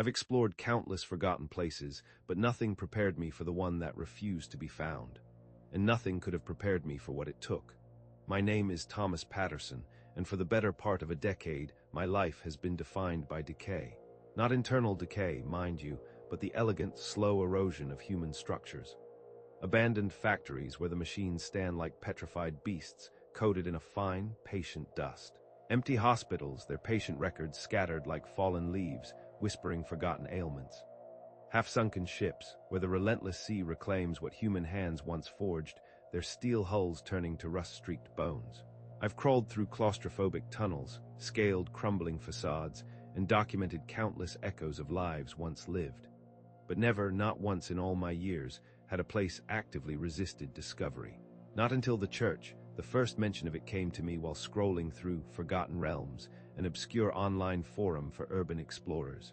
I've explored countless forgotten places, but nothing prepared me for the one that refused to be found. And nothing could have prepared me for what it took. My name is Thomas Patterson, and for the better part of a decade, my life has been defined by decay. Not internal decay, mind you, but the elegant, slow erosion of human structures. Abandoned factories where the machines stand like petrified beasts, coated in a fine, patient dust. Empty hospitals, their patient records scattered like fallen leaves, whispering forgotten ailments. Half-sunken ships, where the relentless sea reclaims what human hands once forged, their steel hulls turning to rust-streaked bones. I've crawled through claustrophobic tunnels, scaled crumbling facades, and documented countless echoes of lives once lived. But never, not once in all my years, had a place actively resisted discovery. Not until the church, the first mention of it came to me while scrolling through Forgotten Realms, an obscure online forum for urban explorers.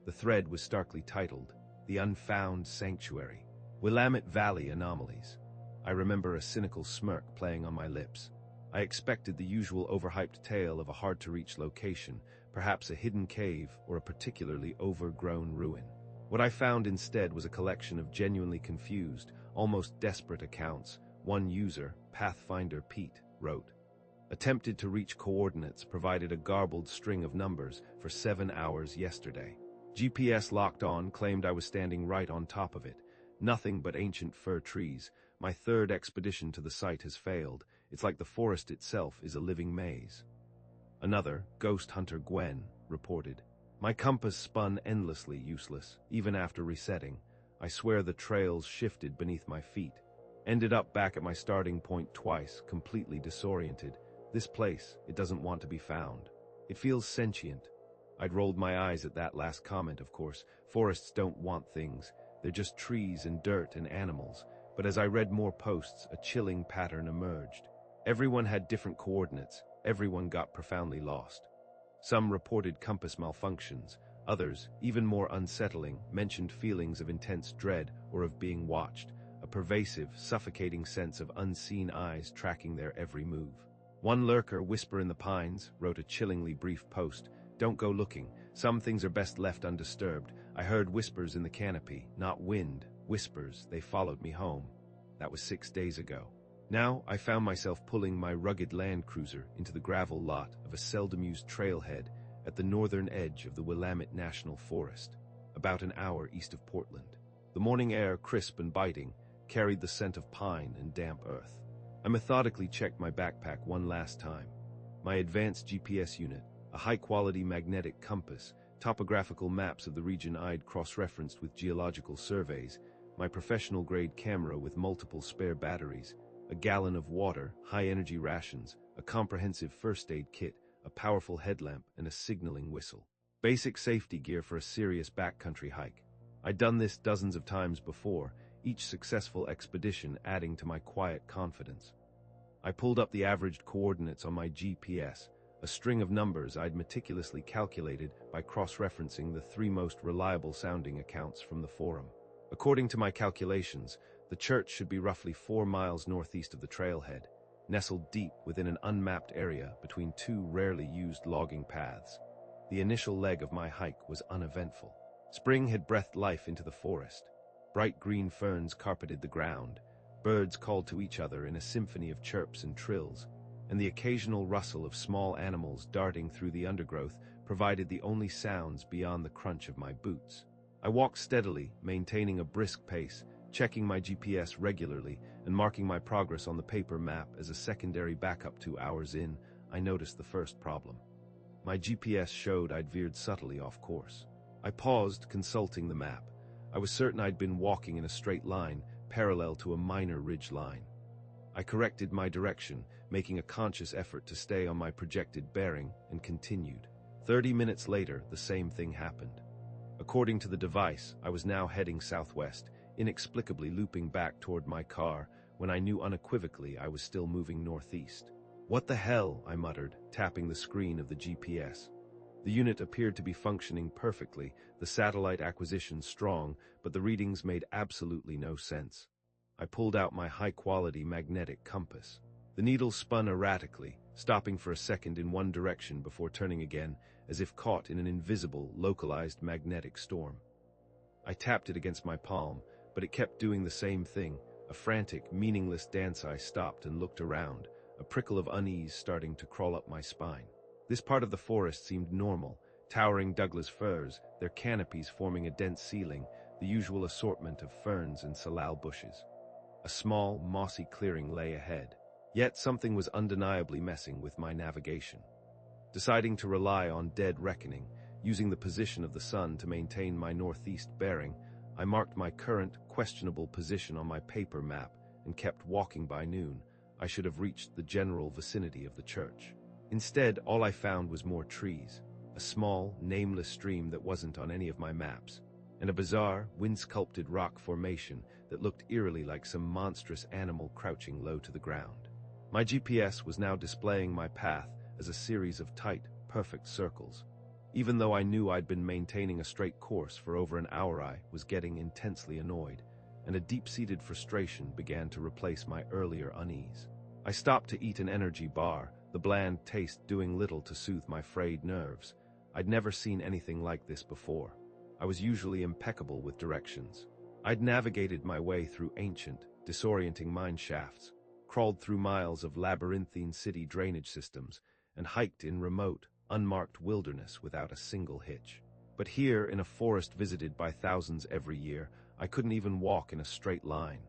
The thread was starkly titled, The Unfound Sanctuary. Willamette Valley Anomalies. I remember a cynical smirk playing on my lips. I expected the usual overhyped tale of a hard-to-reach location, perhaps a hidden cave or a particularly overgrown ruin. What I found instead was a collection of genuinely confused, almost desperate accounts. One user, Pathfinder Pete, wrote, "Attempted to reach coordinates, provided a garbled string of numbers for 7 hours yesterday. GPS locked on, claimed I was standing right on top of it. Nothing but ancient fir trees. My third expedition to the site has failed. It's like the forest itself is a living maze." Another, Ghost Hunter Gwen, reported, "My compass spun endlessly useless, even after resetting. I swear the trails shifted beneath my feet. Ended up back at my starting point twice, completely disoriented. This place, it doesn't want to be found. It feels sentient." I'd rolled my eyes at that last comment, of course. Forests don't want things. They're just trees and dirt and animals. But as I read more posts, a chilling pattern emerged. Everyone had different coordinates. Everyone got profoundly lost. Some reported compass malfunctions. Others, even more unsettling, mentioned feelings of intense dread or of being watched, a pervasive, suffocating sense of unseen eyes tracking their every move. One lurker, Whisper in the Pines, wrote a chillingly brief post, "Don't go looking. Some things are best left undisturbed. I heard whispers in the canopy, not wind. Whispers, they followed me home." That was 6 days ago. Now, I found myself pulling my rugged Land Cruiser into the gravel lot of a seldom-used trailhead at the northern edge of the Willamette National Forest, about an hour east of Portland. The morning air, crisp and biting, carried the scent of pine and damp earth. I methodically checked my backpack one last time. My advanced GPS unit, a high-quality magnetic compass, topographical maps of the region I'd cross-referenced with geological surveys, my professional-grade camera with multiple spare batteries, a gallon of water, high-energy rations, a comprehensive first-aid kit, a powerful headlamp, and a signaling whistle. Basic safety gear for a serious backcountry hike. I'd done this dozens of times before, each successful expedition adding to my quiet confidence. I pulled up the averaged coordinates on my GPS, a string of numbers I'd meticulously calculated by cross-referencing the 3 most reliable-sounding accounts from the forum. According to my calculations, the church should be roughly 4 miles northeast of the trailhead, nestled deep within an unmapped area between 2 rarely used logging paths. The initial leg of my hike was uneventful. Spring had breathed life into the forest. Bright green ferns carpeted the ground, birds called to each other in a symphony of chirps and trills, and the occasional rustle of small animals darting through the undergrowth provided the only sounds beyond the crunch of my boots. I walked steadily, maintaining a brisk pace, checking my GPS regularly and marking my progress on the paper map. As a secondary backup 2 hours in, I noticed the first problem. My GPS showed I'd veered subtly off course. I paused, consulting the map. I was certain I'd been walking in a straight line, parallel to a minor ridge line. I corrected my direction, making a conscious effort to stay on my projected bearing, and continued. 30 minutes later, the same thing happened. According to the device, I was now heading southwest, inexplicably looping back toward my car, when I knew unequivocally I was still moving northeast. "What the hell?" I muttered, tapping the screen of the GPS. The unit appeared to be functioning perfectly, the satellite acquisition strong, but the readings made absolutely no sense. I pulled out my high-quality magnetic compass. The needle spun erratically, stopping for a second in one direction before turning again, as if caught in an invisible, localized magnetic storm. I tapped it against my palm, but it kept doing the same thing, a frantic, meaningless dance. I stopped and looked around, a prickle of unease starting to crawl up my spine. This part of the forest seemed normal, towering Douglas firs, their canopies forming a dense ceiling, the usual assortment of ferns and salal bushes. A small, mossy clearing lay ahead. Yet something was undeniably messing with my navigation. Deciding to rely on dead reckoning, using the position of the sun to maintain my northeast bearing, I marked my current, questionable position on my paper map and kept walking. By noon, I should have reached the general vicinity of the church. Instead, all I found was more trees, a small, nameless stream that wasn't on any of my maps, and a bizarre, wind-sculpted rock formation that looked eerily like some monstrous animal crouching low to the ground. My GPS was now displaying my path as a series of tight, perfect circles. Even though I knew I'd been maintaining a straight course for over an hour, I was getting intensely annoyed, and a deep-seated frustration began to replace my earlier unease. I stopped to eat an energy bar, the bland taste doing little to soothe my frayed nerves. I'd never seen anything like this before. I was usually impeccable with directions. I'd navigated my way through ancient, disorienting mine shafts, crawled through miles of labyrinthine city drainage systems, and hiked in remote, unmarked wilderness without a single hitch. But here, in a forest visited by thousands every year, I couldn't even walk in a straight line.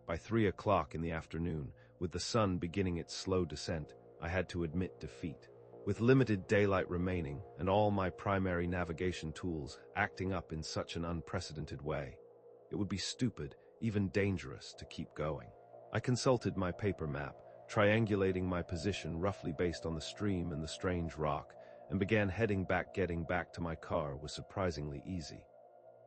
By 3 o'clock in the afternoon, with the sun beginning its slow descent, I had to admit defeat. With limited daylight remaining, and all my primary navigation tools acting up in such an unprecedented way, it would be stupid, even dangerous, to keep going. I consulted my paper map, triangulating my position roughly based on the stream and the strange rock, and began heading back. Getting back to my car was surprisingly easy.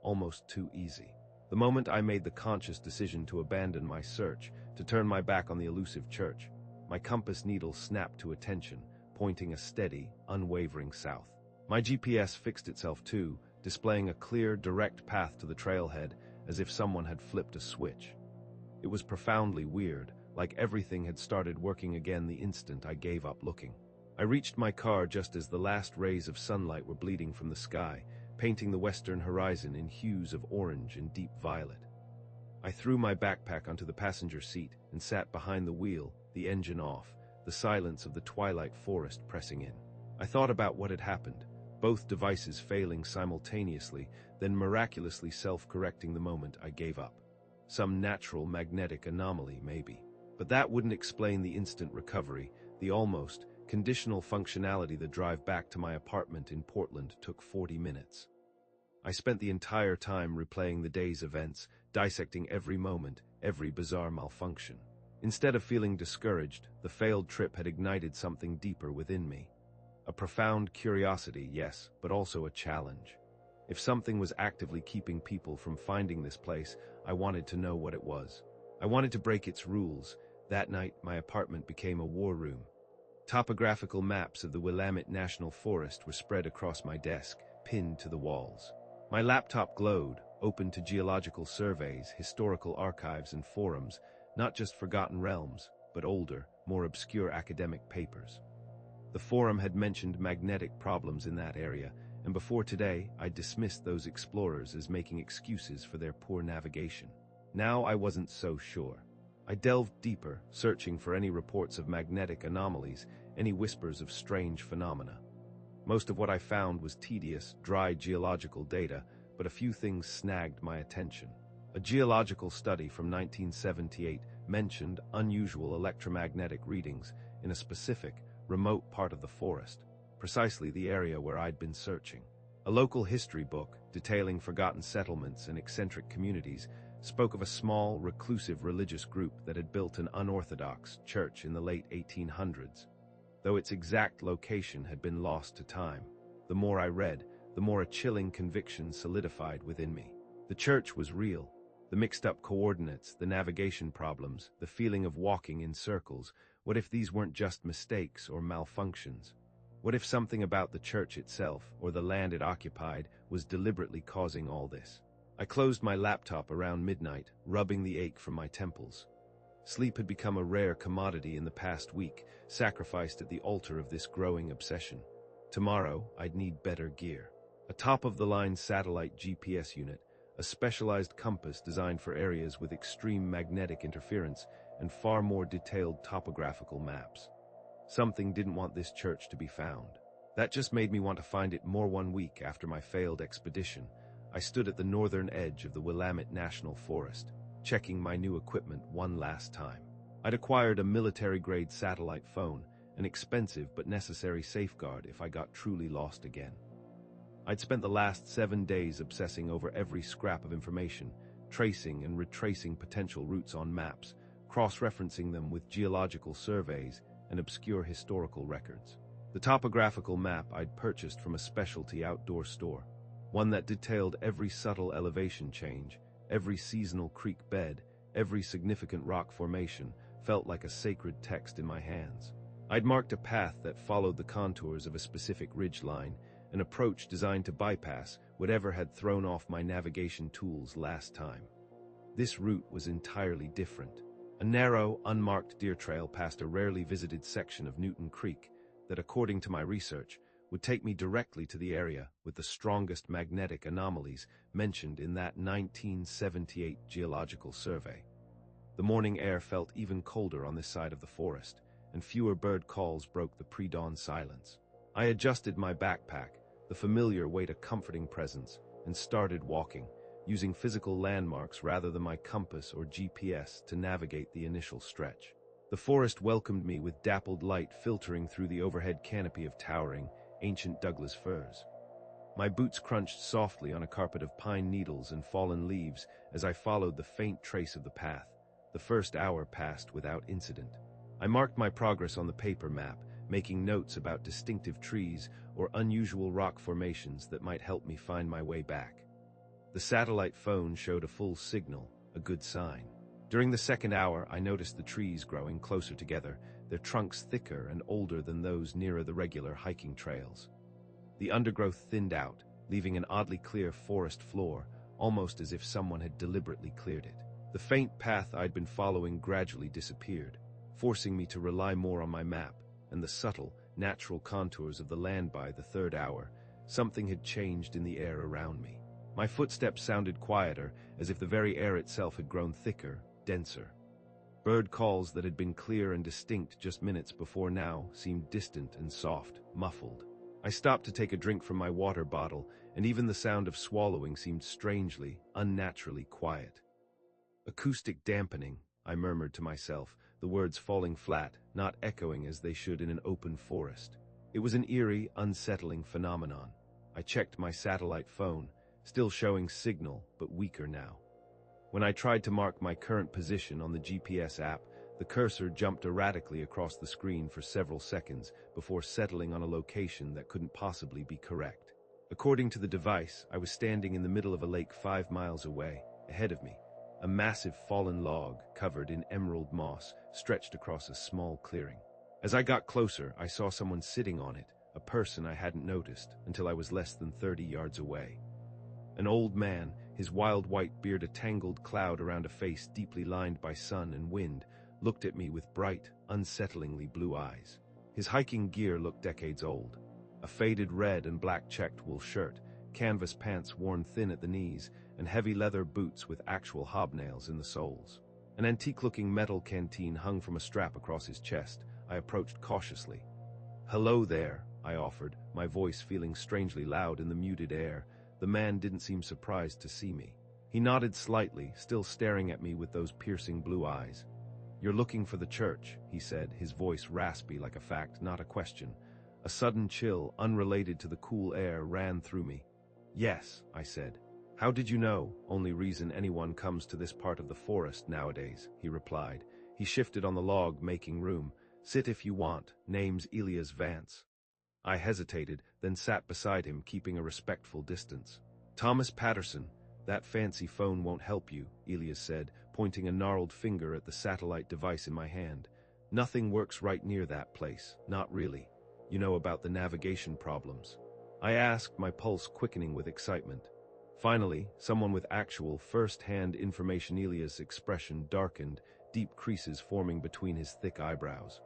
Almost too easy. The moment I made the conscious decision to abandon my search, to turn my back on the elusive church, my compass needle snapped to attention, pointing a steady, unwavering south. My GPS fixed itself too, displaying a clear, direct path to the trailhead, as if someone had flipped a switch. It was profoundly weird, like everything had started working again the instant I gave up looking. I reached my car just as the last rays of sunlight were bleeding from the sky, painting the western horizon in hues of orange and deep violet. I threw my backpack onto the passenger seat and sat behind the wheel, the engine off, the silence of the twilight forest pressing in. I thought about what had happened, both devices failing simultaneously, then miraculously self-correcting the moment I gave up. Some natural magnetic anomaly, maybe. But that wouldn't explain the instant recovery, the almost conditional functionality. The drive back to my apartment in Portland took 40 minutes. I spent the entire time replaying the day's events, dissecting every moment, every bizarre malfunction. Instead of feeling discouraged, the failed trip had ignited something deeper within me. A profound curiosity, yes, but also a challenge. If something was actively keeping people from finding this place, I wanted to know what it was. I wanted to break its rules. That night, my apartment became a war room. Topographical maps of the Willamette National Forest were spread across my desk, pinned to the walls. My laptop glowed, open to geological surveys, historical archives, and forums, not just forgotten realms, but older, more obscure academic papers. The forum had mentioned magnetic problems in that area, and before today, I dismissed those explorers as making excuses for their poor navigation. Now I wasn't so sure. I delved deeper, searching for any reports of magnetic anomalies, any whispers of strange phenomena. Most of what I found was tedious, dry geological data, but a few things snagged my attention. A geological study from 1978 mentioned unusual electromagnetic readings in a specific, remote part of the forest, precisely the area where I'd been searching. A local history book, detailing forgotten settlements and eccentric communities, spoke of a small, reclusive religious group that had built an unorthodox church in the late 1800s, though its exact location had been lost to time. The more I read, the more a chilling conviction solidified within me. The church was real. The mixed-up coordinates, the navigation problems, the feeling of walking in circles. What if these weren't just mistakes or malfunctions? What if something about the church itself, or the land it occupied, was deliberately causing all this? I closed my laptop around midnight, rubbing the ache from my temples. Sleep had become a rare commodity in the past week, sacrificed at the altar of this growing obsession. Tomorrow, I'd need better gear. A top-of-the-line satellite GPS unit, a specialized compass designed for areas with extreme magnetic interference, and far more detailed topographical maps. Something didn't want this church to be found. That just made me want to find it more. One week after my failed expedition, I stood at the northern edge of the Willamette National Forest, checking my new equipment one last time. I'd acquired a military-grade satellite phone, an expensive but necessary safeguard if I got truly lost again. I'd spent the last 7 days obsessing over every scrap of information, tracing and retracing potential routes on maps, cross-referencing them with geological surveys and obscure historical records. The topographical map I'd purchased from a specialty outdoor store, one that detailed every subtle elevation change, every seasonal creek bed, every significant rock formation, felt like a sacred text in my hands. I'd marked a path that followed the contours of a specific ridgeline, an approach designed to bypass whatever had thrown off my navigation tools last time. This route was entirely different. A narrow, unmarked deer trail past a rarely visited section of Newton Creek that, according to my research, would take me directly to the area with the strongest magnetic anomalies mentioned in that 1978 geological survey. The morning air felt even colder on this side of the forest, and fewer bird calls broke the pre-dawn silence. I adjusted my backpack, the familiar weight a comforting presence, and started walking, using physical landmarks rather than my compass or GPS to navigate the initial stretch. The forest welcomed me with dappled light filtering through the overhead canopy of towering, ancient Douglas firs. My boots crunched softly on a carpet of pine needles and fallen leaves as I followed the faint trace of the path. The first hour passed without incident. I marked my progress on the paper map, making notes about distinctive trees or unusual rock formations that might help me find my way back. The satellite phone showed a full signal, a good sign. During the second hour, I noticed the trees growing closer together, their trunks thicker and older than those nearer the regular hiking trails. The undergrowth thinned out, leaving an oddly clear forest floor, almost as if someone had deliberately cleared it. The faint path I'd been following gradually disappeared, forcing me to rely more on my map and the subtle, natural contours of the land. By the third hour, something had changed in the air around me. My footsteps sounded quieter, as if the very air itself had grown thicker, denser. Bird calls that had been clear and distinct just minutes before now seemed distant and soft, muffled. I stopped to take a drink from my water bottle, and even the sound of swallowing seemed strangely, unnaturally quiet. Acoustic dampening, I murmured to myself, the words falling flat, not echoing as they should in an open forest. It was an eerie, unsettling phenomenon. I checked my satellite phone, still showing signal, but weaker now. When I tried to mark my current position on the GPS app, the cursor jumped erratically across the screen for several seconds before settling on a location that couldn't possibly be correct. According to the device, I was standing in the middle of a lake 5 miles away. Ahead of me, a massive fallen log covered in emerald moss stretched across a small clearing. As I got closer, I saw someone sitting on it, a person I hadn't noticed until I was less than 30 yards away. An old man, his wild white beard a tangled cloud around a face deeply lined by sun and wind, looked at me with bright, unsettlingly blue eyes. His hiking gear looked decades old. A faded red and black checked wool shirt, canvas pants worn thin at the knees, and heavy leather boots with actual hobnails in the soles. An antique-looking metal canteen hung from a strap across his chest. I approached cautiously. "Hello there," I offered, my voice feeling strangely loud in the muted air. The man didn't seem surprised to see me. He nodded slightly, still staring at me with those piercing blue eyes. "You're looking for the church," he said, his voice raspy like a fact, not a question. A sudden chill, unrelated to the cool air, ran through me. "Yes," I said. "How did you know?" "Only reason anyone comes to this part of the forest nowadays," he replied. He shifted on the log, making room. "Sit if you want. Name's Elias Vance." I hesitated, then sat beside him, keeping a respectful distance. "Thomas Patterson, that fancy phone won't help you," Elias said, pointing a gnarled finger at the satellite device in my hand. "Nothing works right near that place, not really. You know about the navigation problems?" I asked, my pulse quickening with excitement. Finally, someone with actual, first-hand information. Elias' expression darkened, deep creases forming between his thick eyebrows.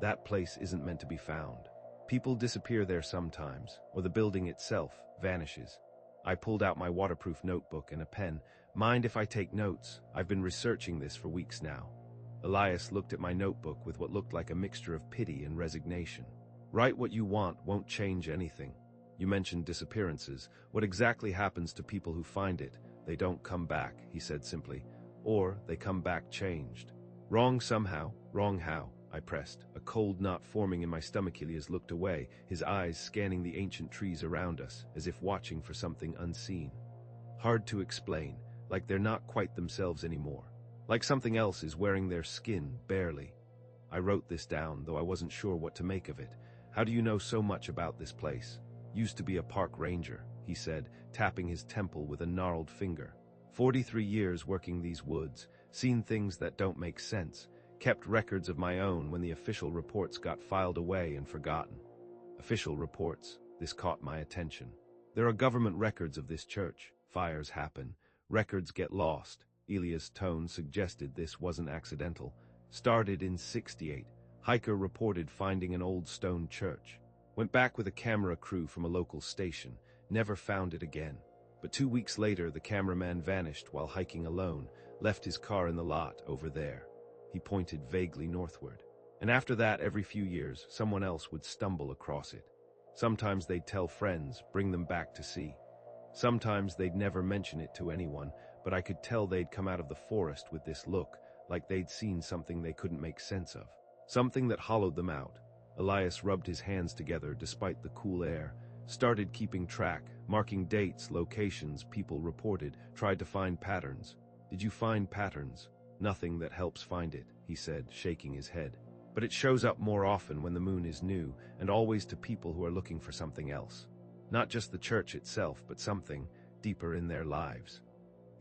That place isn't meant to be found. People disappear there sometimes, or the building itself vanishes. I pulled out my waterproof notebook and a pen. Mind if I take notes? I've been researching this for weeks now. Elias looked at my notebook with what looked like a mixture of pity and resignation. Write what you want won't change anything. You mentioned disappearances. What exactly happens to people who find it? They don't come back, he said simply. Or they come back changed. Wrong somehow. Wrong how? I pressed, a cold knot forming in my stomach. Elias looked away, his eyes scanning the ancient trees around us, as if watching for something unseen. Hard to explain, like they're not quite themselves anymore. Like something else is wearing their skin, barely. I wrote this down, though I wasn't sure what to make of it. How do you know so much about this place? Used to be a park ranger, he said, tapping his temple with a gnarled finger. 43 years working these woods, seen things that don't make sense, kept records of my own when the official reports got filed away and forgotten. Official reports, this caught my attention. There are government records of this church. Fires happen. Records get lost. Elias' tone suggested this wasn't accidental. Started in '68. Hiker reported finding an old stone church. Went back with a camera crew from a local station. Never found it again. But 2 weeks later, the cameraman vanished while hiking alone, left his car in the lot over there. He pointed vaguely northward. And after that, every few years, someone else would stumble across it. Sometimes they'd tell friends, bring them back to see. Sometimes they'd never mention it to anyone, but I could tell they'd come out of the forest with this look, like they'd seen something they couldn't make sense of. Something that hollowed them out. Elias rubbed his hands together despite the cool air, started keeping track, marking dates, locations, people reported, tried to find patterns. Did you find patterns? Nothing that helps find it, he said, shaking his head. But it shows up more often when the moon is new, and always to people who are looking for something else. Not just the church itself, but something deeper in their lives.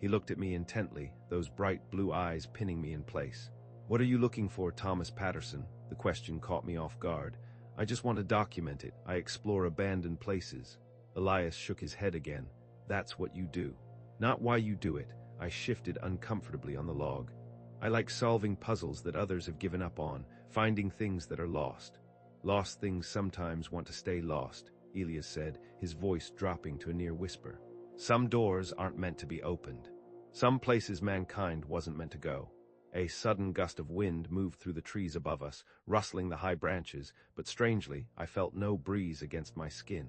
He looked at me intently, those bright blue eyes pinning me in place. What are you looking for, Thomas Patterson? The question caught me off guard. I just want to document it. I explore abandoned places. Elias shook his head again. That's what you do. Not why you do it. I shifted uncomfortably on the log. I like solving puzzles that others have given up on, finding things that are lost. Lost things sometimes want to stay lost, Elias said, his voice dropping to a near whisper. Some doors aren't meant to be opened. Some places mankind wasn't meant to go. A sudden gust of wind moved through the trees above us, rustling the high branches, but strangely, I felt no breeze against my skin.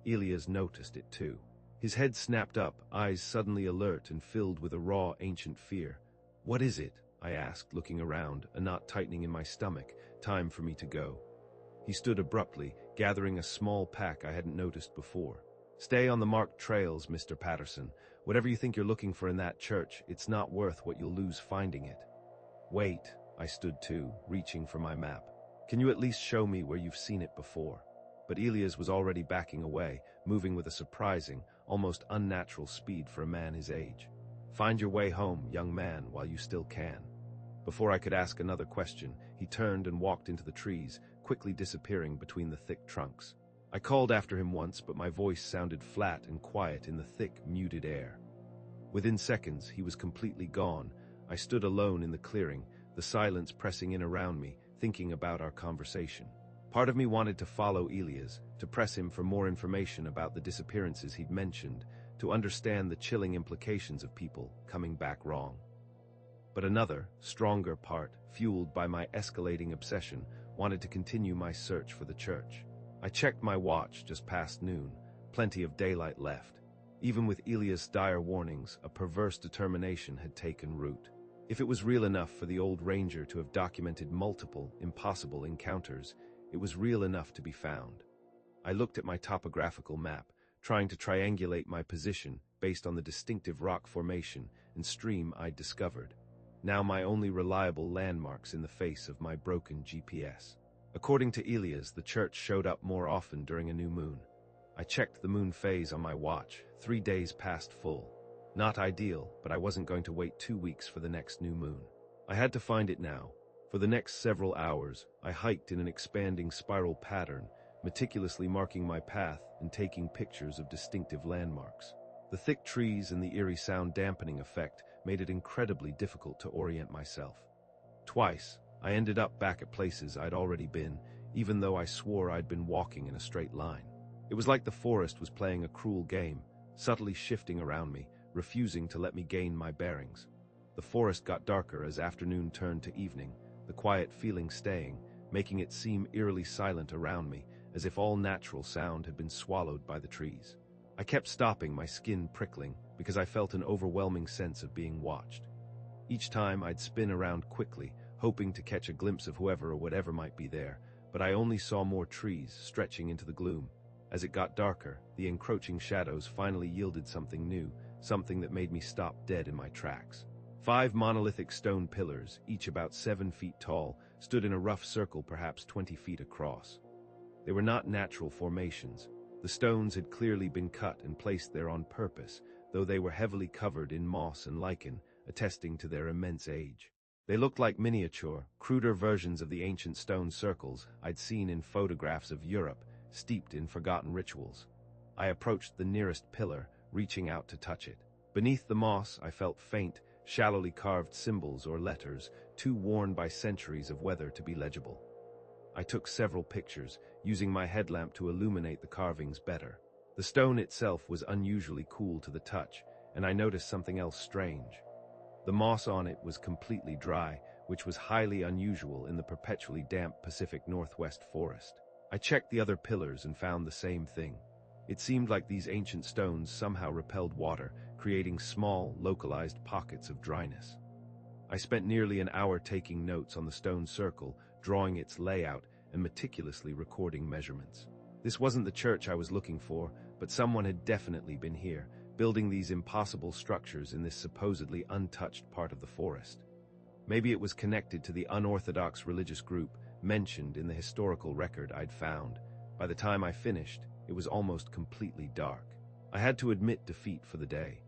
Elias noticed it too. His head snapped up, eyes suddenly alert and filled with a raw, ancient fear. What is it? I asked, looking around, a knot tightening in my stomach. Time for me to go. He stood abruptly, gathering a small pack I hadn't noticed before. Stay on the marked trails, Mr. Patterson. Whatever you think you're looking for in that church, it's not worth what you'll lose finding it. Wait, I stood too, reaching for my map. Can you at least show me where you've seen it before? But Elias was already backing away, moving with a surprising, almost unnatural speed for a man his age. Find your way home, young man, while you still can. Before I could ask another question, he turned and walked into the trees, quickly disappearing between the thick trunks. I called after him once, but my voice sounded flat and quiet in the thick, muted air. Within seconds, he was completely gone. I stood alone in the clearing, the silence pressing in around me, thinking about our conversation. Part of me wanted to follow Elias, to press him for more information about the disappearances he'd mentioned, to understand the chilling implications of people coming back wrong. But another, stronger part, fueled by my escalating obsession, wanted to continue my search for the church. I checked my watch just past noon, plenty of daylight left. Even with Elias' dire warnings, a perverse determination had taken root. If it was real enough for the old ranger to have documented multiple, impossible encounters, it was real enough to be found. I looked at my topographical map, trying to triangulate my position based on the distinctive rock formation and stream I'd discovered. Now my only reliable landmarks in the face of my broken GPS. According to Elias, the church showed up more often during a new moon. I checked the moon phase on my watch, 3 days past full. Not ideal, but I wasn't going to wait 2 weeks for the next new moon. I had to find it now. For the next several hours, I hiked in an expanding spiral pattern, meticulously marking my path and taking pictures of distinctive landmarks. The thick trees and the eerie sound dampening effect made it incredibly difficult to orient myself. Twice, I ended up back at places I'd already been, even though I swore I'd been walking in a straight line. It was like the forest was playing a cruel game, subtly shifting around me, refusing to let me gain my bearings. The forest got darker as afternoon turned to evening, the quiet feeling staying, making it seem eerily silent around me, as if all natural sound had been swallowed by the trees. I kept stopping, my skin prickling, because I felt an overwhelming sense of being watched. Each time I'd spin around quickly, hoping to catch a glimpse of whoever or whatever might be there, but I only saw more trees stretching into the gloom. As it got darker, the encroaching shadows finally yielded something new, something that made me stop dead in my tracks. 5 monolithic stone pillars, each about 7 feet tall, stood in a rough circle perhaps 20 feet across. They were not natural formations. The stones had clearly been cut and placed there on purpose, though they were heavily covered in moss and lichen, attesting to their immense age. They looked like miniature, cruder versions of the ancient stone circles I'd seen in photographs of Europe, steeped in forgotten rituals. I approached the nearest pillar, reaching out to touch it. Beneath the moss, I felt faint, shallowly carved symbols or letters, too worn by centuries of weather to be legible. I took several pictures, using my headlamp to illuminate the carvings better. The stone itself was unusually cool to the touch, and I noticed something else strange. The moss on it was completely dry, which was highly unusual in the perpetually damp Pacific Northwest forest. I checked the other pillars and found the same thing. It seemed like these ancient stones somehow repelled water, creating small, localized pockets of dryness. I spent nearly an hour taking notes on the stone circle, drawing its layout, and meticulously recording measurements. This wasn't the church I was looking for, but someone had definitely been here, building these impossible structures in this supposedly untouched part of the forest. Maybe it was connected to the unorthodox religious group mentioned in the historical record I'd found. By the time I finished, it was almost completely dark. I had to admit defeat for the day.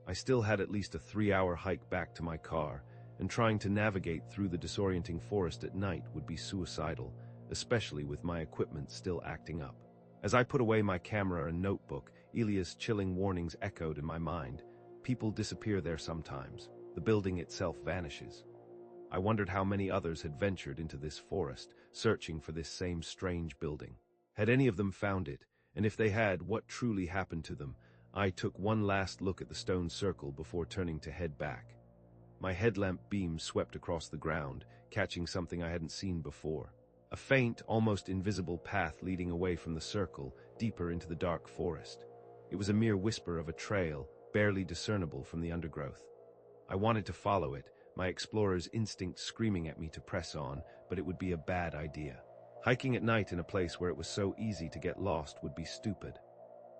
I still had at least a 3-hour hike back to my car, and trying to navigate through the disorienting forest at night would be suicidal, especially with my equipment still acting up. As I put away my camera and notebook, Elia's chilling warnings echoed in my mind. People disappear there sometimes. The building itself vanishes. I wondered how many others had ventured into this forest, searching for this same strange building. Had any of them found it, and if they had, what truly happened to them? I took one last look at the stone circle before turning to head back. My headlamp beam swept across the ground, catching something I hadn't seen before. A faint, almost invisible path leading away from the circle, deeper into the dark forest. It was a mere whisper of a trail, barely discernible from the undergrowth. I wanted to follow it, my explorer's instinct screaming at me to press on, but it would be a bad idea. Hiking at night in a place where it was so easy to get lost would be stupid.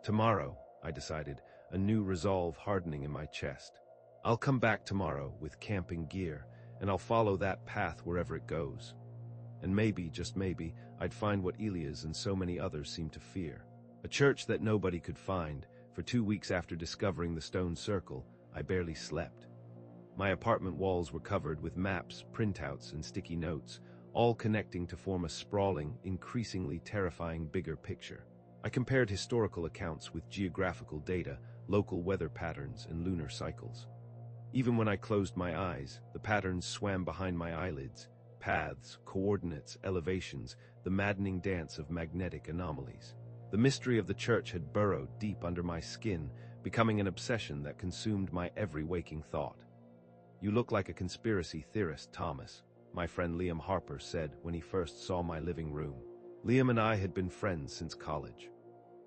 Tomorrow, I decided, a new resolve hardening in my chest. I'll come back tomorrow with camping gear, and I'll follow that path wherever it goes. And maybe, just maybe, I'd find what Elias and so many others seem to fear. A church that nobody could find. For 2 weeks after discovering the stone circle, I barely slept. My apartment walls were covered with maps, printouts, and sticky notes, all connecting to form a sprawling, increasingly terrifying bigger picture. I compared historical accounts with geographical data, local weather patterns, and lunar cycles. Even when I closed my eyes, the patterns swam behind my eyelids. Paths, coordinates, elevations, the maddening dance of magnetic anomalies. The mystery of the church had burrowed deep under my skin, becoming an obsession that consumed my every waking thought. "You look like a conspiracy theorist, Thomas," my friend Liam Harper said when he first saw my living room. Liam and I had been friends since college.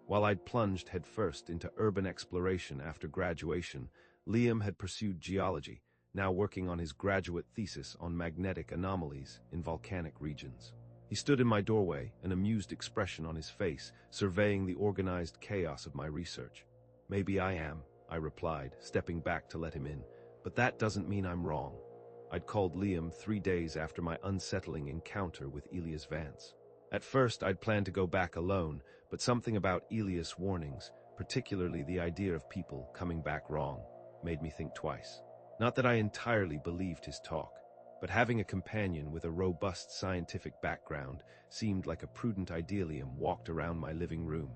While I'd plunged headfirst into urban exploration after graduation, Liam had pursued geology, now working on his graduate thesis on magnetic anomalies in volcanic regions. He stood in my doorway, an amused expression on his face, surveying the organized chaos of my research. "Maybe I am," I replied, stepping back to let him in, "but that doesn't mean I'm wrong." I'd called Liam 3 days after my unsettling encounter with Elias Vance. At first, I'd planned to go back alone, but something about Elias' warnings, particularly the idea of people coming back wrong, made me think twice. Not that I entirely believed his talk, but having a companion with a robust scientific background seemed like a prudent idea. Liam walked around my living room,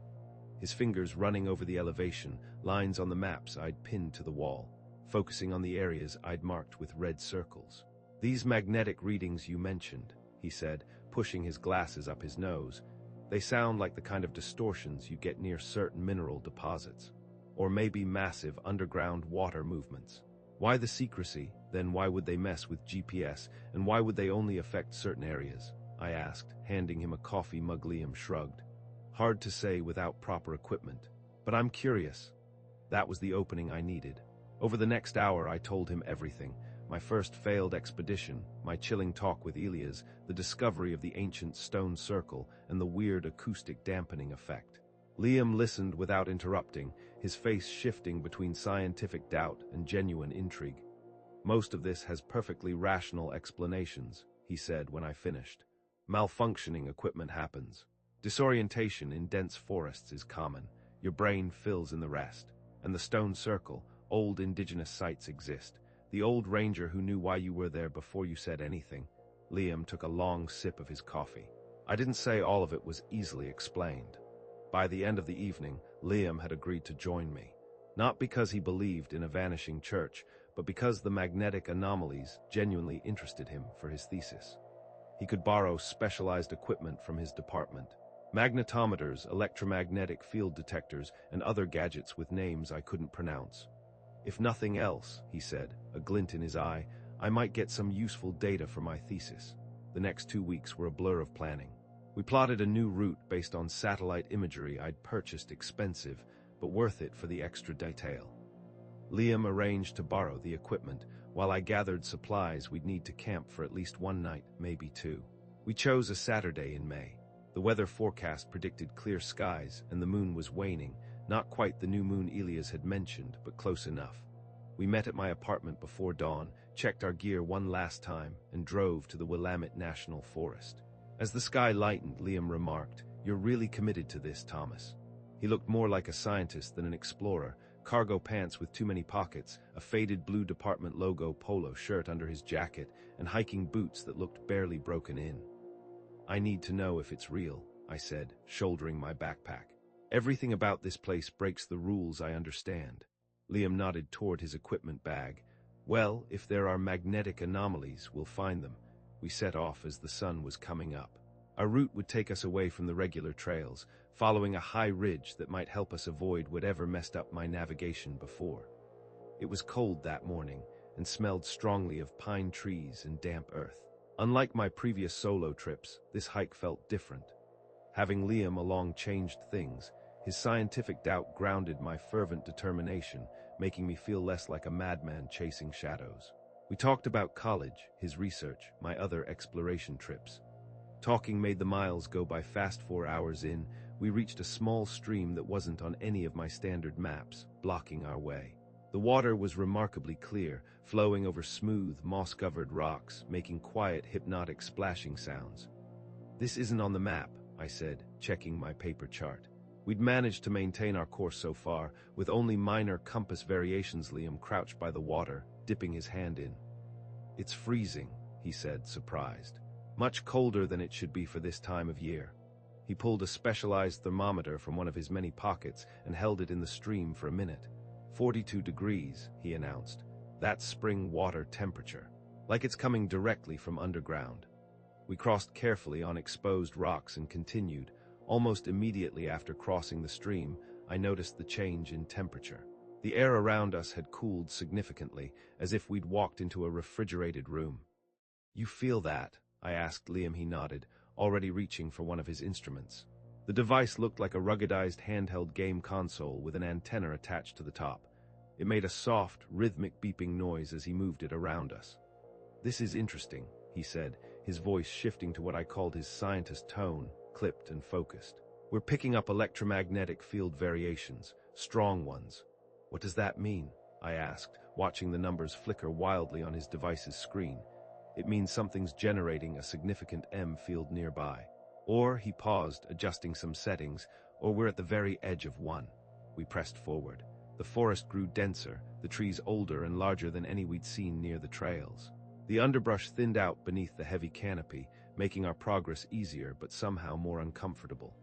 his fingers running over the elevation, lines on the maps I'd pinned to the wall, focusing on the areas I'd marked with red circles. "These magnetic readings you mentioned," he said, pushing his glasses up his nose. "They sound like the kind of distortions you get near certain mineral deposits. Or maybe massive underground water movements. Why the secrecy? Then why would they mess with GPS, and why would they only affect certain areas?" I asked, handing him a coffee mug. Liam shrugged. "Hard to say without proper equipment. But I'm curious." That was the opening I needed. Over the next hour I told him everything. My first failed expedition, my chilling talk with Elias, the discovery of the ancient stone circle, and the weird acoustic dampening effect. Liam listened without interrupting, his face shifting between scientific doubt and genuine intrigue. "Most of this has perfectly rational explanations," he said when I finished. "Malfunctioning equipment happens. Disorientation in dense forests is common. Your brain fills in the rest. And the stone circle, old indigenous sites exist. The old ranger who knew why you were there before you said anything." Liam took a long sip of his coffee. I didn't say all of it was easily explained. By the end of the evening, Liam had agreed to join me. Not because he believed in a vanishing church, but because the magnetic anomalies genuinely interested him for his thesis. He could borrow specialized equipment from his department. Magnetometers, electromagnetic field detectors, and other gadgets with names I couldn't pronounce. "If nothing else," he said, a glint in his eye, "I might get some useful data for my thesis." The next 2 weeks were a blur of planning. We plotted a new route based on satellite imagery I'd purchased, expensive, but worth it for the extra detail. Liam arranged to borrow the equipment, while I gathered supplies we'd need to camp for at least one night, maybe two. We chose a Saturday in May. The weather forecast predicted clear skies, and the moon was waning, not quite the new moon Elias had mentioned, but close enough. We met at my apartment before dawn, checked our gear one last time, and drove to the Willamette National Forest. As the sky lightened, Liam remarked, "You're really committed to this, Thomas." He looked more like a scientist than an explorer, cargo pants with too many pockets, a faded blue department logo polo shirt under his jacket, and hiking boots that looked barely broken in. "I need to know if it's real," I said, shouldering my backpack. "Everything about this place breaks the rules I understand." Liam nodded toward his equipment bag. "Well, if there are magnetic anomalies, we'll find them." We set off as the sun was coming up. Our route would take us away from the regular trails, following a high ridge that might help us avoid whatever messed up my navigation before. It was cold that morning, and smelled strongly of pine trees and damp earth. Unlike my previous solo trips, this hike felt different. Having Liam along changed things. His scientific doubt grounded my fervent determination, making me feel less like a madman chasing shadows. We talked about college, his research, my other exploration trips. Talking made the miles go by fast. 4 hours in, we reached a small stream that wasn't on any of my standard maps, blocking our way. The water was remarkably clear, flowing over smooth, moss-covered rocks, making quiet, hypnotic splashing sounds. "This isn't on the map," I said, checking my paper chart. We'd managed to maintain our course so far, with only minor compass variations. Liam crouched by the water, dipping his hand in. "It's freezing," he said, surprised. "Much colder than it should be for this time of year." He pulled a specialized thermometer from one of his many pockets and held it in the stream for a minute. 42 degrees, he announced. "That's spring water temperature. Like it's coming directly from underground." We crossed carefully on exposed rocks and continued. Almost immediately after crossing the stream, I noticed the change in temperature. The air around us had cooled significantly, as if we'd walked into a refrigerated room. "You feel that?" I asked Liam. He nodded, already reaching for one of his instruments. The device looked like a ruggedized handheld game console with an antenna attached to the top. It made a soft, rhythmic beeping noise as he moved it around us. "This is interesting," he said, his voice shifting to what I called his scientist tone, clipped and focused. "We're picking up electromagnetic field variations, strong ones." "What does that mean?" I asked, watching the numbers flicker wildly on his device's screen. "It means something's generating a significant M field nearby. Or," he paused, adjusting some settings, "or we're at the very edge of one." We pressed forward. The forest grew denser, the trees older and larger than any we'd seen near the trails. The underbrush thinned out beneath the heavy canopy, making our progress easier but somehow more uncomfortable.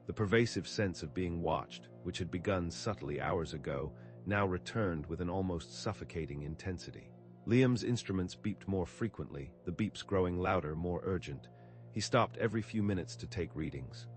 The pervasive sense of being watched, which had begun subtly hours ago, now returned with an almost suffocating intensity. Liam's instruments beeped more frequently, the beeps growing louder, more urgent. He stopped every few minutes to take readings.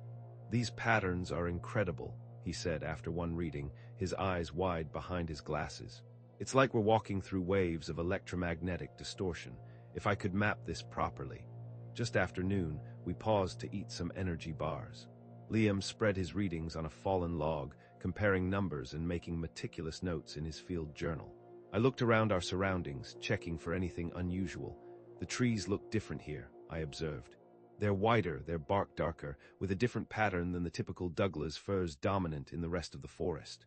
"These patterns are incredible," he said after one reading, his eyes wide behind his glasses. "It's like we're walking through waves of electromagnetic distortion. If I could map this properly." Just after noon, we paused to eat some energy bars. Liam spread his readings on a fallen log, comparing numbers and making meticulous notes in his field journal. I looked around our surroundings, checking for anything unusual. "The trees look different here," I observed. "They're wider, their bark darker, with a different pattern than the typical Douglas firs dominant in the rest of the forest."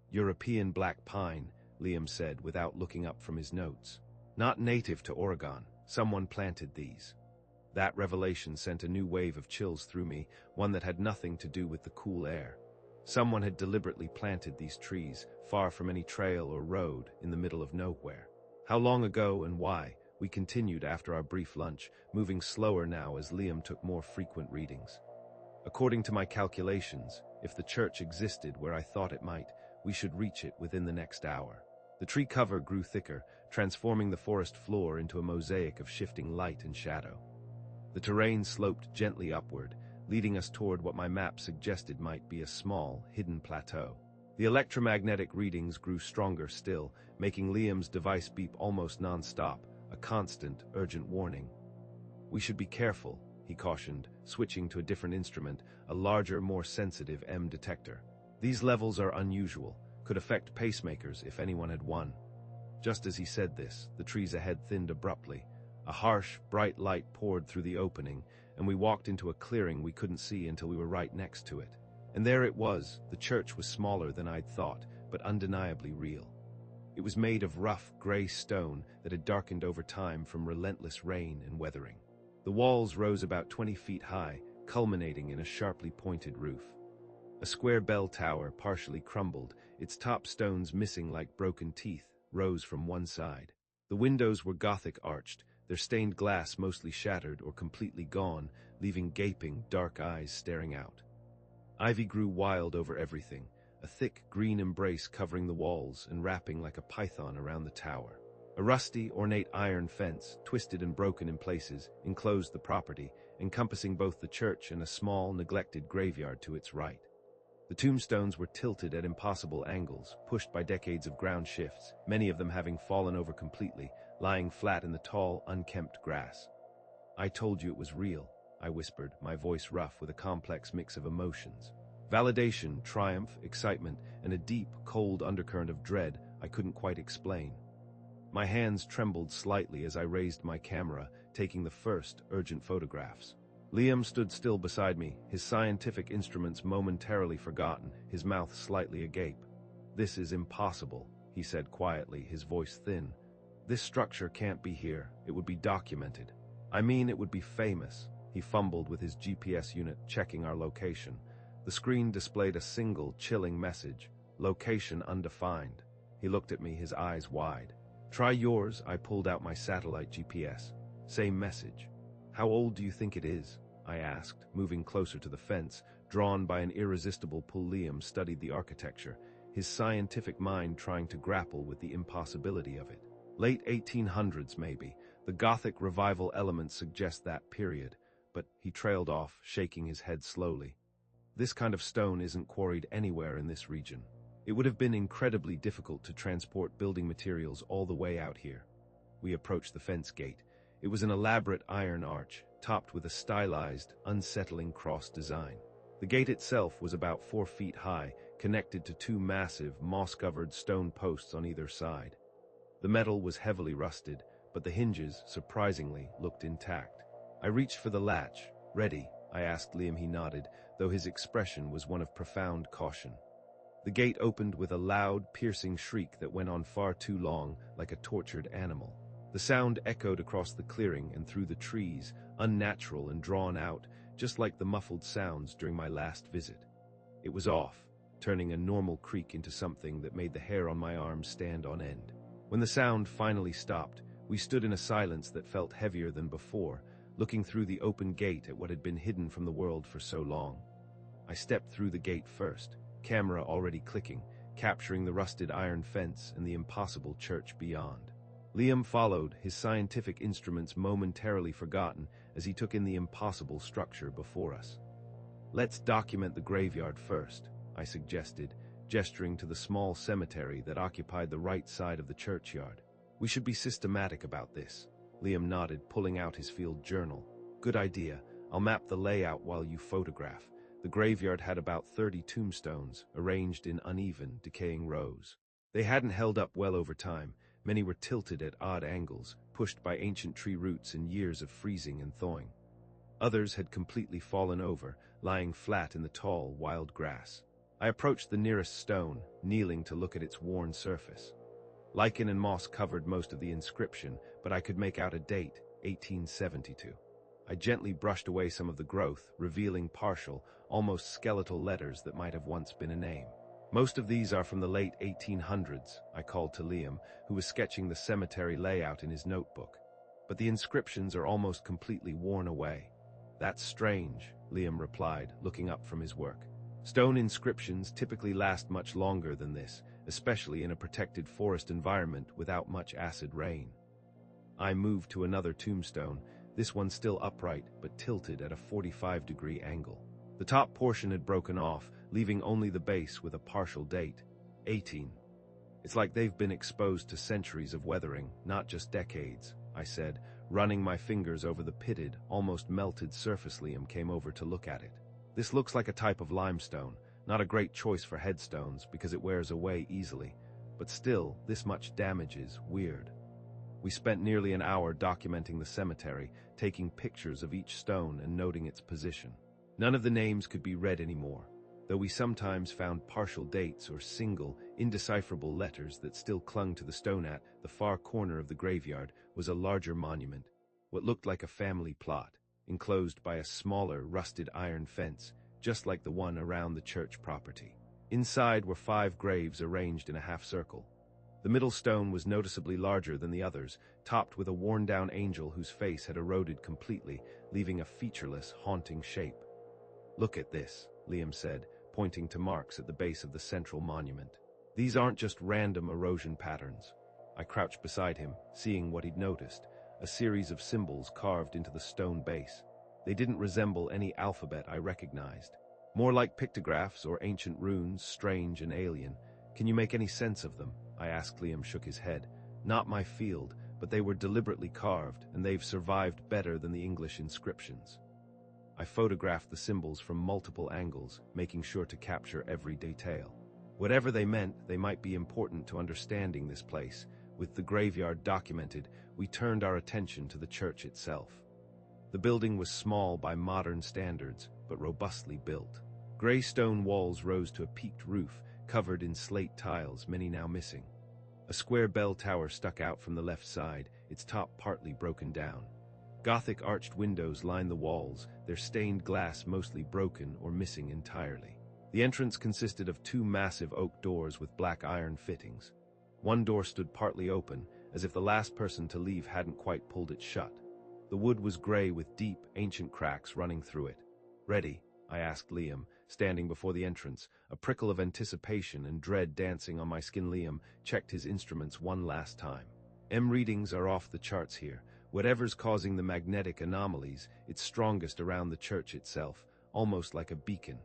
"European black pine," Liam said without looking up from his notes. "Not native to Oregon. Someone planted these." That revelation sent a new wave of chills through me, one that had nothing to do with the cool air. Someone had deliberately planted these trees, far from any trail or road, in the middle of nowhere. How long ago and why? We continued after our brief lunch, moving slower now as Liam took more frequent readings. "According to my calculations, if the church existed where I thought it might, we should reach it within the next hour." The tree cover grew thicker, transforming the forest floor into a mosaic of shifting light and shadow. The terrain sloped gently upward, leading us toward what my map suggested might be a small, hidden plateau. The electromagnetic readings grew stronger still, making Liam's device beep almost non-stop, a constant, urgent warning. "We should be careful," he cautioned, switching to a different instrument, a larger, more sensitive M detector. "These levels are unusual, could affect pacemakers if anyone had one." Just as he said this, the trees ahead thinned abruptly. A harsh, bright light poured through the opening, and we walked into a clearing we couldn't see until we were right next to it. And there it was. The church was smaller than I'd thought, but undeniably real. It was made of rough, gray stone that had darkened over time from relentless rain and weathering. The walls rose about 20 feet high, culminating in a sharply pointed roof. A square bell tower, partially crumbled, its top stones missing like broken teeth, rose from one side. The windows were Gothic arched, their stained glass mostly shattered or completely gone, leaving gaping, dark eyes staring out. Ivy grew wild over everything, a thick green embrace covering the walls and wrapping like a python around the tower. A rusty, ornate iron fence, twisted and broken in places, enclosed the property, encompassing both the church and a small, neglected graveyard to its right. The tombstones were tilted at impossible angles, pushed by decades of ground shifts, many of them having fallen over completely, lying flat in the tall, unkempt grass. "I told you it was real," I whispered, my voice rough with a complex mix of emotions. Validation, triumph, excitement, and a deep, cold undercurrent of dread I couldn't quite explain. My hands trembled slightly as I raised my camera, taking the first, urgent photographs. Liam stood still beside me, his scientific instruments momentarily forgotten, his mouth slightly agape. "This is impossible," he said quietly, his voice thin. "This structure can't be here. It would be documented. I mean, it would be famous." He fumbled with his GPS unit, checking our location. The screen displayed a single, chilling message: "Location undefined." He looked at me, his eyes wide. "Try yours." I pulled out my satellite GPS. Same message. "How old do you think it is?" I asked, moving closer to the fence, drawn by an irresistible pull. Liam studied the architecture, his scientific mind trying to grapple with the impossibility of it. "Late 1800s, maybe. The Gothic revival elements suggest that period." But he trailed off, shaking his head slowly. "This kind of stone isn't quarried anywhere in this region. It would have been incredibly difficult to transport building materials all the way out here." We approached the fence gate. It was an elaborate iron arch, topped with a stylized, unsettling cross design. The gate itself was about 4 feet high, connected to two massive, moss-covered stone posts on either side. The metal was heavily rusted, but the hinges, surprisingly, looked intact. I reached for the latch. "Ready?" I asked Liam. He nodded, though his expression was one of profound caution. The gate opened with a loud, piercing shriek that went on far too long, like a tortured animal. The sound echoed across the clearing and through the trees, unnatural and drawn out, just like the muffled sounds during my last visit. It was off, turning a normal creak into something that made the hair on my arms stand on end. When the sound finally stopped, we stood in a silence that felt heavier than before, looking through the open gate at what had been hidden from the world for so long. I stepped through the gate first, camera already clicking, capturing the rusted iron fence and the impossible church beyond. Liam followed, his scientific instruments momentarily forgotten as he took in the impossible structure before us. "Let's document the graveyard first," I suggested, gesturing to the small cemetery that occupied the right side of the churchyard. "We should be systematic about this." Liam nodded, pulling out his field journal. "Good idea. I'll map the layout while you photograph." The graveyard had about 30 tombstones, arranged in uneven, decaying rows. They hadn't held up well over time. Many were tilted at odd angles, pushed by ancient tree roots and years of freezing and thawing. Others had completely fallen over, lying flat in the tall, wild grass. I approached the nearest stone, kneeling to look at its worn surface. Lichen and moss covered most of the inscription, but I could make out a date, 1872. I gently brushed away some of the growth, revealing partial, almost skeletal letters that might have once been a name. "Most of these are from the late 1800s, I called to Liam, who was sketching the cemetery layout in his notebook. "But the inscriptions are almost completely worn away." "That's strange," Liam replied, looking up from his work. "Stone inscriptions typically last much longer than this, especially in a protected forest environment without much acid rain." I moved to another tombstone, this one still upright but tilted at a 45-degree angle. The top portion had broken off, leaving only the base with a partial date, 18. "It's like they've been exposed to centuries of weathering, not just decades," I said, running my fingers over the pitted, almost melted surface. Liam came over to look at it. "This looks like a type of limestone, not a great choice for headstones because it wears away easily, but still, this much damage is weird." We spent nearly an hour documenting the cemetery, taking pictures of each stone and noting its position. None of the names could be read anymore, though we sometimes found partial dates or single, indecipherable letters that still clung to the stone. At the far corner of the graveyard was a larger monument, what looked like a family plot, enclosed by a smaller, rusted iron fence, just like the one around the church property. Inside were 5 graves arranged in a half-circle. The middle stone was noticeably larger than the others, topped with a worn-down angel whose face had eroded completely, leaving a featureless, haunting shape. "Look at this," Liam said, pointing to marks at the base of the central monument. "These aren't just random erosion patterns." I crouched beside him, seeing what he'd noticed, a series of symbols carved into the stone base. They didn't resemble any alphabet I recognized. More like pictographs or ancient runes, strange and alien. "Can you make any sense of them?" I asked. Liam shook his head. "Not my field, but they were deliberately carved, and they've survived better than the English inscriptions." I photographed the symbols from multiple angles, making sure to capture every detail. Whatever they meant, they might be important to understanding this place. With the graveyard documented, we turned our attention to the church itself. The building was small by modern standards, but robustly built. Gray stone walls rose to a peaked roof, covered in slate tiles, many now missing. A square bell tower stuck out from the left side, its top partly broken down. Gothic arched windows lined the walls, their stained glass mostly broken or missing entirely. The entrance consisted of 2 massive oak doors with black iron fittings. One door stood partly open, as if the last person to leave hadn't quite pulled it shut. The wood was gray with deep, ancient cracks running through it. "Ready?" I asked Liam, standing before the entrance, a prickle of anticipation and dread dancing on my skin. Liam checked his instruments one last time. "M readings are off the charts here. Whatever's causing the magnetic anomalies, it's strongest around the church itself, almost like a beacon."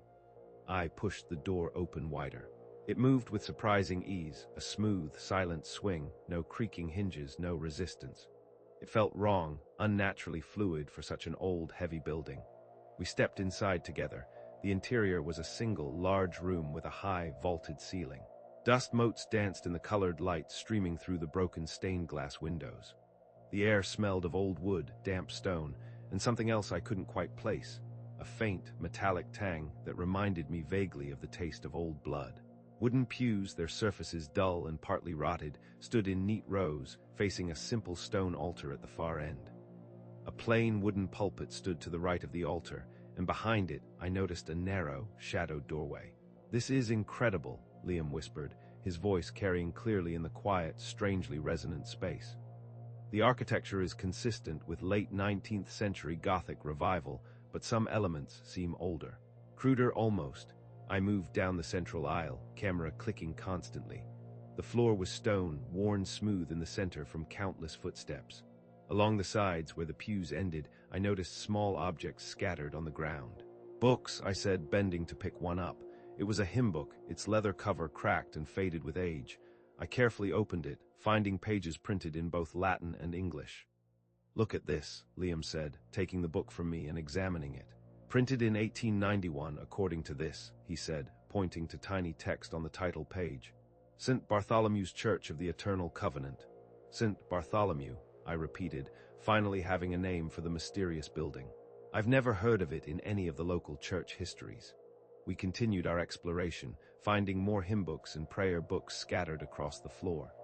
I pushed the door open wider. It moved with surprising ease, a smooth, silent swing, no creaking hinges, no resistance. It felt wrong, unnaturally fluid for such an old, heavy building. We stepped inside together. The interior was a single, large room with a high, vaulted ceiling. Dust motes danced in the colored light streaming through the broken stained glass windows. The air smelled of old wood, damp stone, and something else I couldn't quite place, a faint, metallic tang that reminded me vaguely of the taste of old blood. Wooden pews, their surfaces dull and partly rotted, stood in neat rows, facing a simple stone altar at the far end. A plain wooden pulpit stood to the right of the altar, and behind it I noticed a narrow, shadowed doorway. "This is incredible," Liam whispered, his voice carrying clearly in the quiet, strangely resonant space. "The architecture is consistent with late 19th century Gothic revival, but some elements seem older. Cruder almost." I moved down the central aisle, camera clicking constantly. The floor was stone, worn smooth in the center from countless footsteps. Along the sides, where the pews ended, I noticed small objects scattered on the ground. "Books," I said, bending to pick one up. It was a hymn book, its leather cover cracked and faded with age. I carefully opened it, finding pages printed in both Latin and English. "Look at this," Liam said, taking the book from me and examining it. "Printed in 1891, according to this," he said, pointing to tiny text on the title page. "St. Bartholomew's Church of the Eternal Covenant." "St. Bartholomew," I repeated, finally having a name for the mysterious building. "I've never heard of it in any of the local church histories." We continued our exploration, finding more hymn books and prayer books scattered across the floor.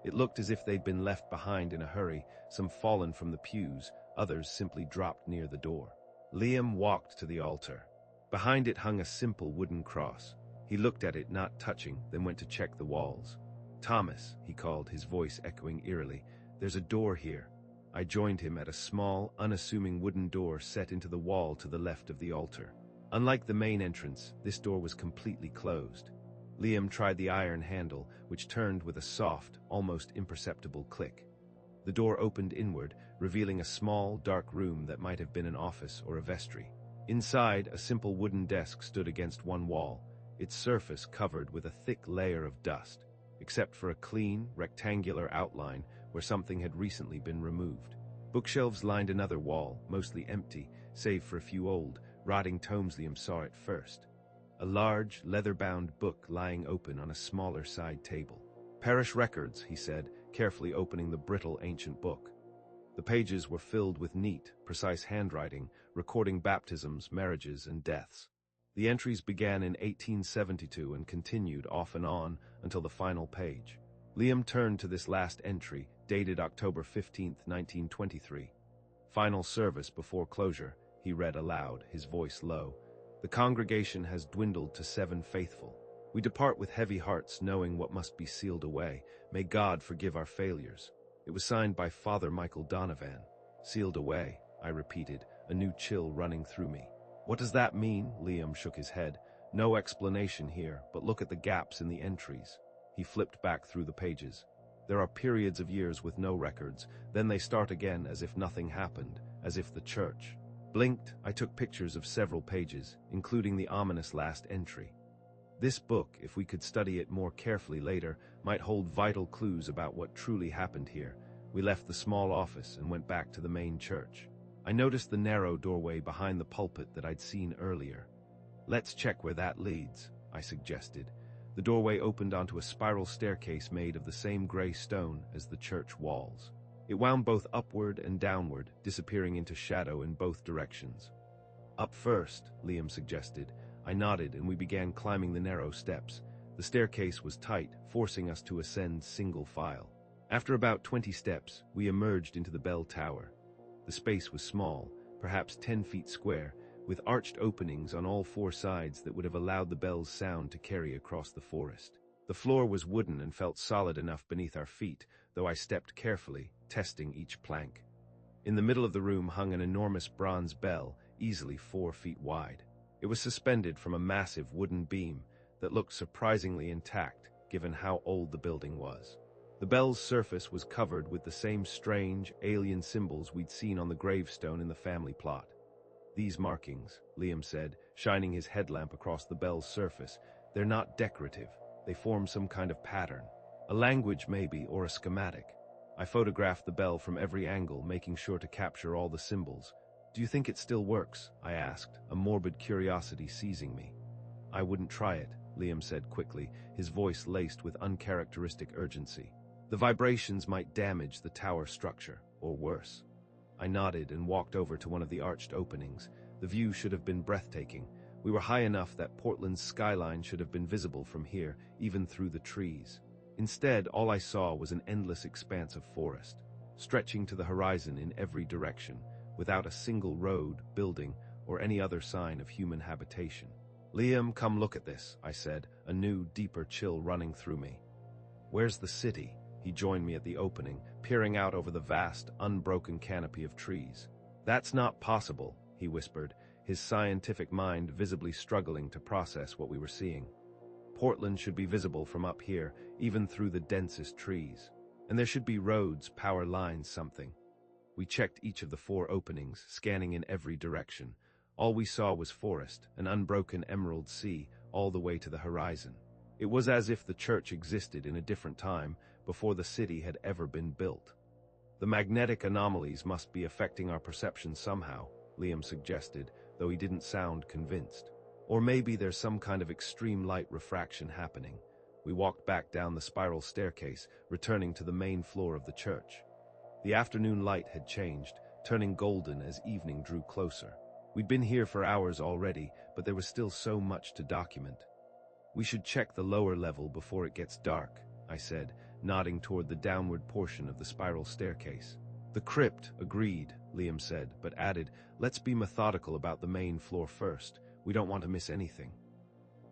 It looked as if they'd been left behind in a hurry, some fallen from the pews, others simply dropped near the door. Liam walked to the altar. Behind it hung a simple wooden cross. He looked at it, not touching, then went to check the walls. "Thomas," he called, his voice echoing eerily, "there's a door here." I joined him at a small, unassuming wooden door set into the wall to the left of the altar. Unlike the main entrance, this door was completely closed. Liam tried the iron handle, which turned with a soft, almost imperceptible click. The door opened inward, revealing a small, dark room that might have been an office or a vestry. Inside, a simple wooden desk stood against one wall, its surface covered with a thick layer of dust, except for a clean, rectangular outline where something had recently been removed. Bookshelves lined another wall, mostly empty, save for a few old, rotting tomes Liam saw at first. A large, leather-bound book lying open on a smaller side table. "Parish records," he said, carefully opening the brittle ancient book. The pages were filled with neat, precise handwriting, recording baptisms, marriages, and deaths. The entries began in 1872 and continued off and on until the final page. Liam turned to this last entry, dated October 15, 1923. "Final service before closure," he read aloud, his voice low. "The congregation has dwindled to 7 faithful. We depart with heavy hearts, knowing what must be sealed away. May God forgive our failures." It was signed by Father Michael Donovan. "Sealed away," I repeated, a new chill running through me. "What does that mean?" Liam shook his head. "No explanation here, but look at the gaps in the entries." He flipped back through the pages. "There are periods of years with no records, then they start again as if nothing happened, as if the church blinked." I took pictures of several pages, including the ominous last entry. This book, if we could study it more carefully later, might hold vital clues about what truly happened here. We left the small office and went back to the main church. I noticed the narrow doorway behind the pulpit that I'd seen earlier. "Let's check where that leads," I suggested. The doorway opened onto a spiral staircase made of the same gray stone as the church walls. It wound both upward and downward, disappearing into shadow in both directions. "Up first," Liam suggested. I nodded and we began climbing the narrow steps. The staircase was tight, forcing us to ascend single file. After about 20 steps, we emerged into the bell tower. The space was small, perhaps 10 feet square, with arched openings on all 4 sides that would have allowed the bell's sound to carry across the forest. The floor was wooden and felt solid enough beneath our feet, though I stepped carefully, testing each plank. In the middle of the room hung an enormous bronze bell, easily 4 feet wide. It was suspended from a massive wooden beam that looked surprisingly intact, given how old the building was. The bell's surface was covered with the same strange, alien symbols we'd seen on the gravestone in the family plot. "These markings," Liam said, shining his headlamp across the bell's surface, "they're not decorative. They form some kind of pattern. A language maybe, or a schematic." I photographed the bell from every angle, making sure to capture all the symbols. "Do you think it still works?" I asked, a morbid curiosity seizing me. "I wouldn't try it," Liam said quickly, his voice laced with uncharacteristic urgency. "The vibrations might damage the tower structure, or worse." I nodded and walked over to one of the arched openings. The view should have been breathtaking. We were high enough that Portland's skyline should have been visible from here, even through the trees. Instead, all I saw was an endless expanse of forest, stretching to the horizon in every direction, without a single road, building, or any other sign of human habitation. "Liam, come look at this," I said, a new, deeper chill running through me. "Where's the city?" He joined me at the opening, peering out over the vast, unbroken canopy of trees. "That's not possible," he whispered, his scientific mind visibly struggling to process what we were seeing. Portland should be visible from up here, even through the densest trees. And there should be roads, power lines, something. We checked each of the 4 openings, scanning in every direction. All we saw was forest, an unbroken emerald sea, all the way to the horizon. It was as if the church existed in a different time, before the city had ever been built. The magnetic anomalies must be affecting our perception somehow, Liam suggested, though he didn't sound convinced. Or maybe there's some kind of extreme light refraction happening. We walked back down the spiral staircase, returning to the main floor of the church. The afternoon light had changed, turning golden as evening drew closer. We'd been here for hours already, but there was still so much to document. We should check the lower level before it gets dark, I said, nodding toward the downward portion of the spiral staircase. The crypt, agreed, Liam said, but added, let's be methodical about the main floor first. We don't want to miss anything.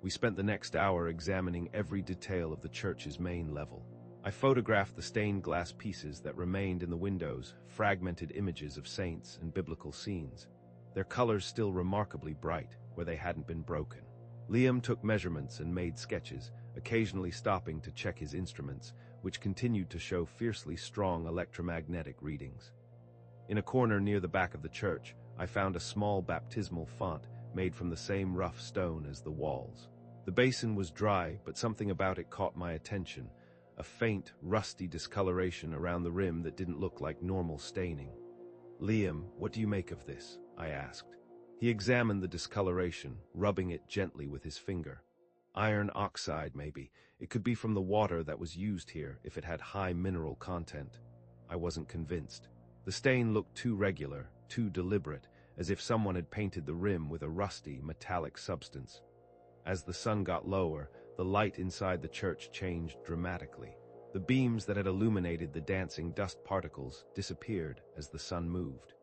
We spent the next hour examining every detail of the church's main level. I photographed the stained glass pieces that remained in the windows, fragmented images of saints and biblical scenes. Their colors still remarkably bright, where they hadn't been broken. Liam took measurements and made sketches, occasionally stopping to check his instruments, which continued to show fiercely strong electromagnetic readings. In a corner near the back of the church, I found a small baptismal font made from the same rough stone as the walls. The basin was dry, but something about it caught my attention, a faint, rusty discoloration around the rim that didn't look like normal staining. Liam, what do you make of this? I asked. He examined the discoloration, rubbing it gently with his finger. Iron oxide, maybe. It could be from the water that was used here if it had high mineral content. I wasn't convinced. The stain looked too regular, too deliberate, as if someone had painted the rim with a rusty, metallic substance. As the sun got lower, the light inside the church changed dramatically. The beams that had illuminated the dancing dust particles disappeared as the sun moved.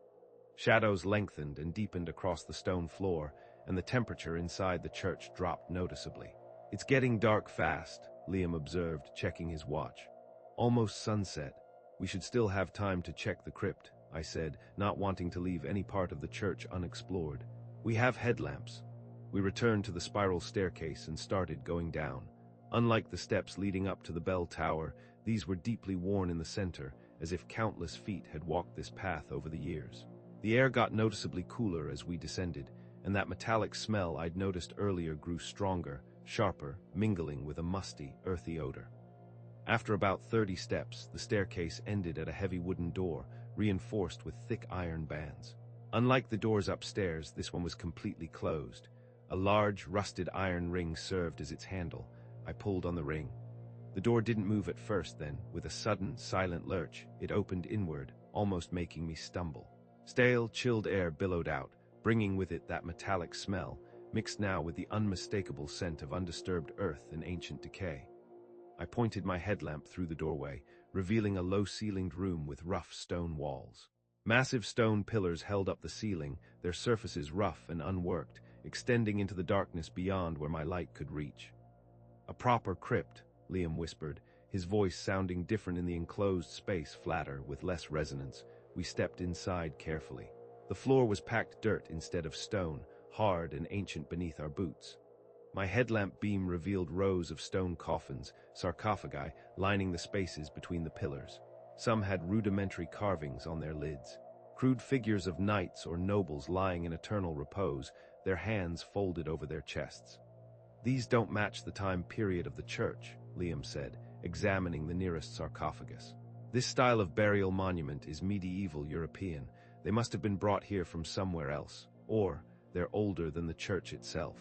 Shadows lengthened and deepened across the stone floor, and the temperature inside the church dropped noticeably. It's getting dark fast, Liam observed, checking his watch. Almost sunset. We should still have time to check the crypt, I said, not wanting to leave any part of the church unexplored. We have headlamps. We returned to the spiral staircase and started going down. Unlike the steps leading up to the bell tower, these were deeply worn in the center, as if countless feet had walked this path over the years. The air got noticeably cooler as we descended, and that metallic smell I'd noticed earlier grew stronger, sharper, mingling with a musty, earthy odor. After about 30 steps, the staircase ended at a heavy wooden door, reinforced with thick iron bands. Unlike the doors upstairs, this one was completely closed. A large, rusted iron ring served as its handle. I pulled on the ring. The door didn't move at first then. With a sudden, silent lurch, it opened inward, almost making me stumble. Stale, chilled air billowed out, bringing with it that metallic smell, mixed now with the unmistakable scent of undisturbed earth and ancient decay. I pointed my headlamp through the doorway, revealing a low-ceilinged room with rough stone walls. Massive stone pillars held up the ceiling, their surfaces rough and unworked, extending into the darkness beyond where my light could reach. A proper crypt, Liam whispered, his voice sounding different in the enclosed space, flatter, with less resonance. We stepped inside carefully. The floor was packed dirt instead of stone, hard and ancient beneath our boots. My headlamp beam revealed rows of stone coffins, sarcophagi, lining the spaces between the pillars. Some had rudimentary carvings on their lids. Crude figures of knights or nobles lying in eternal repose, their hands folded over their chests. These don't match the time period of the church, Liam said, examining the nearest sarcophagus. This style of burial monument is medieval European. They must have been brought here from somewhere else, or they're older than the church itself.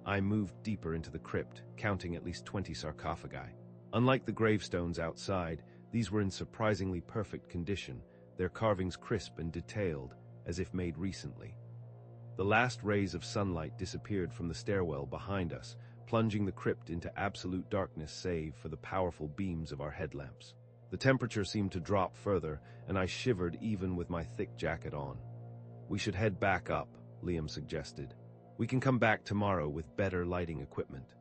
I moved deeper into the crypt, counting at least 20 sarcophagi. Unlike the gravestones outside, these were in surprisingly perfect condition, their carvings crisp and detailed, as if made recently. The last rays of sunlight disappeared from the stairwell behind us, plunging the crypt into absolute darkness save for the powerful beams of our headlamps. The temperature seemed to drop further, and I shivered even with my thick jacket on. We should head back up, Liam suggested. We can come back tomorrow with better lighting equipment.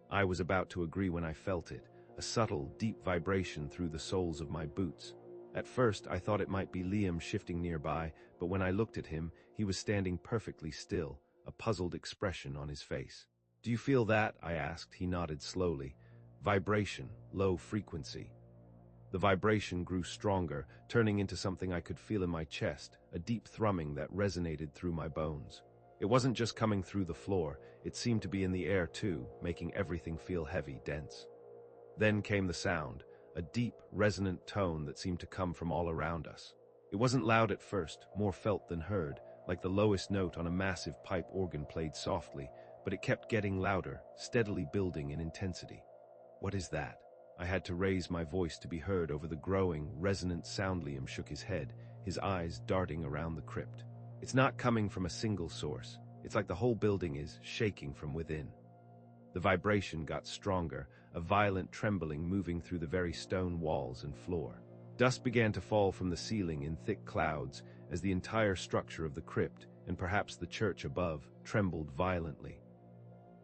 I was about to agree when I felt it, a subtle, deep vibration through the soles of my boots. At first, I thought it might be Liam shifting nearby, but when I looked at him, he was standing perfectly still, a puzzled expression on his face. "Do you feel that?" I asked. He nodded slowly. "Vibration, low frequency." The vibration grew stronger, turning into something I could feel in my chest, a deep thrumming that resonated through my bones. It wasn't just coming through the floor, it seemed to be in the air too, making everything feel heavy, dense. Then came the sound, a deep, resonant tone that seemed to come from all around us. It wasn't loud at first, more felt than heard, like the lowest note on a massive pipe organ played softly, but it kept getting louder, steadily building in intensity. "What is that?" I had to raise my voice to be heard over the growing, resonant sound. Liam shook his head, his eyes darting around the crypt. "It's not coming from a single source. It's like the whole building is shaking from within." The vibration got stronger, a violent trembling moving through the very stone walls and floor. Dust began to fall from the ceiling in thick clouds as the entire structure of the crypt, and perhaps the church above, trembled violently.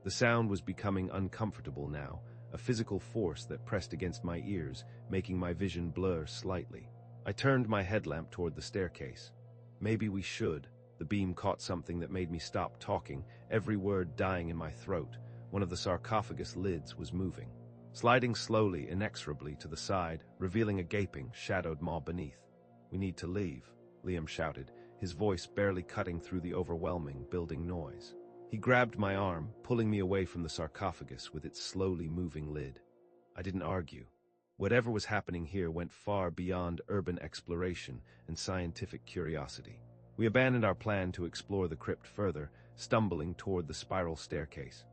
The sound was becoming uncomfortable now, a physical force that pressed against my ears, making my vision blur slightly. I turned my headlamp toward the staircase. "Maybe we should." The beam caught something that made me stop talking, every word dying in my throat. One of the sarcophagus lids was moving, sliding slowly, inexorably to the side, revealing a gaping, shadowed maw beneath. "We need to leave," Liam shouted, his voice barely cutting through the overwhelming, building noise. He grabbed my arm, pulling me away from the sarcophagus with its slowly moving lid. I didn't argue. Whatever was happening here went far beyond urban exploration and scientific curiosity. We abandoned our plan to explore the crypt further, stumbling toward the spiral staircase.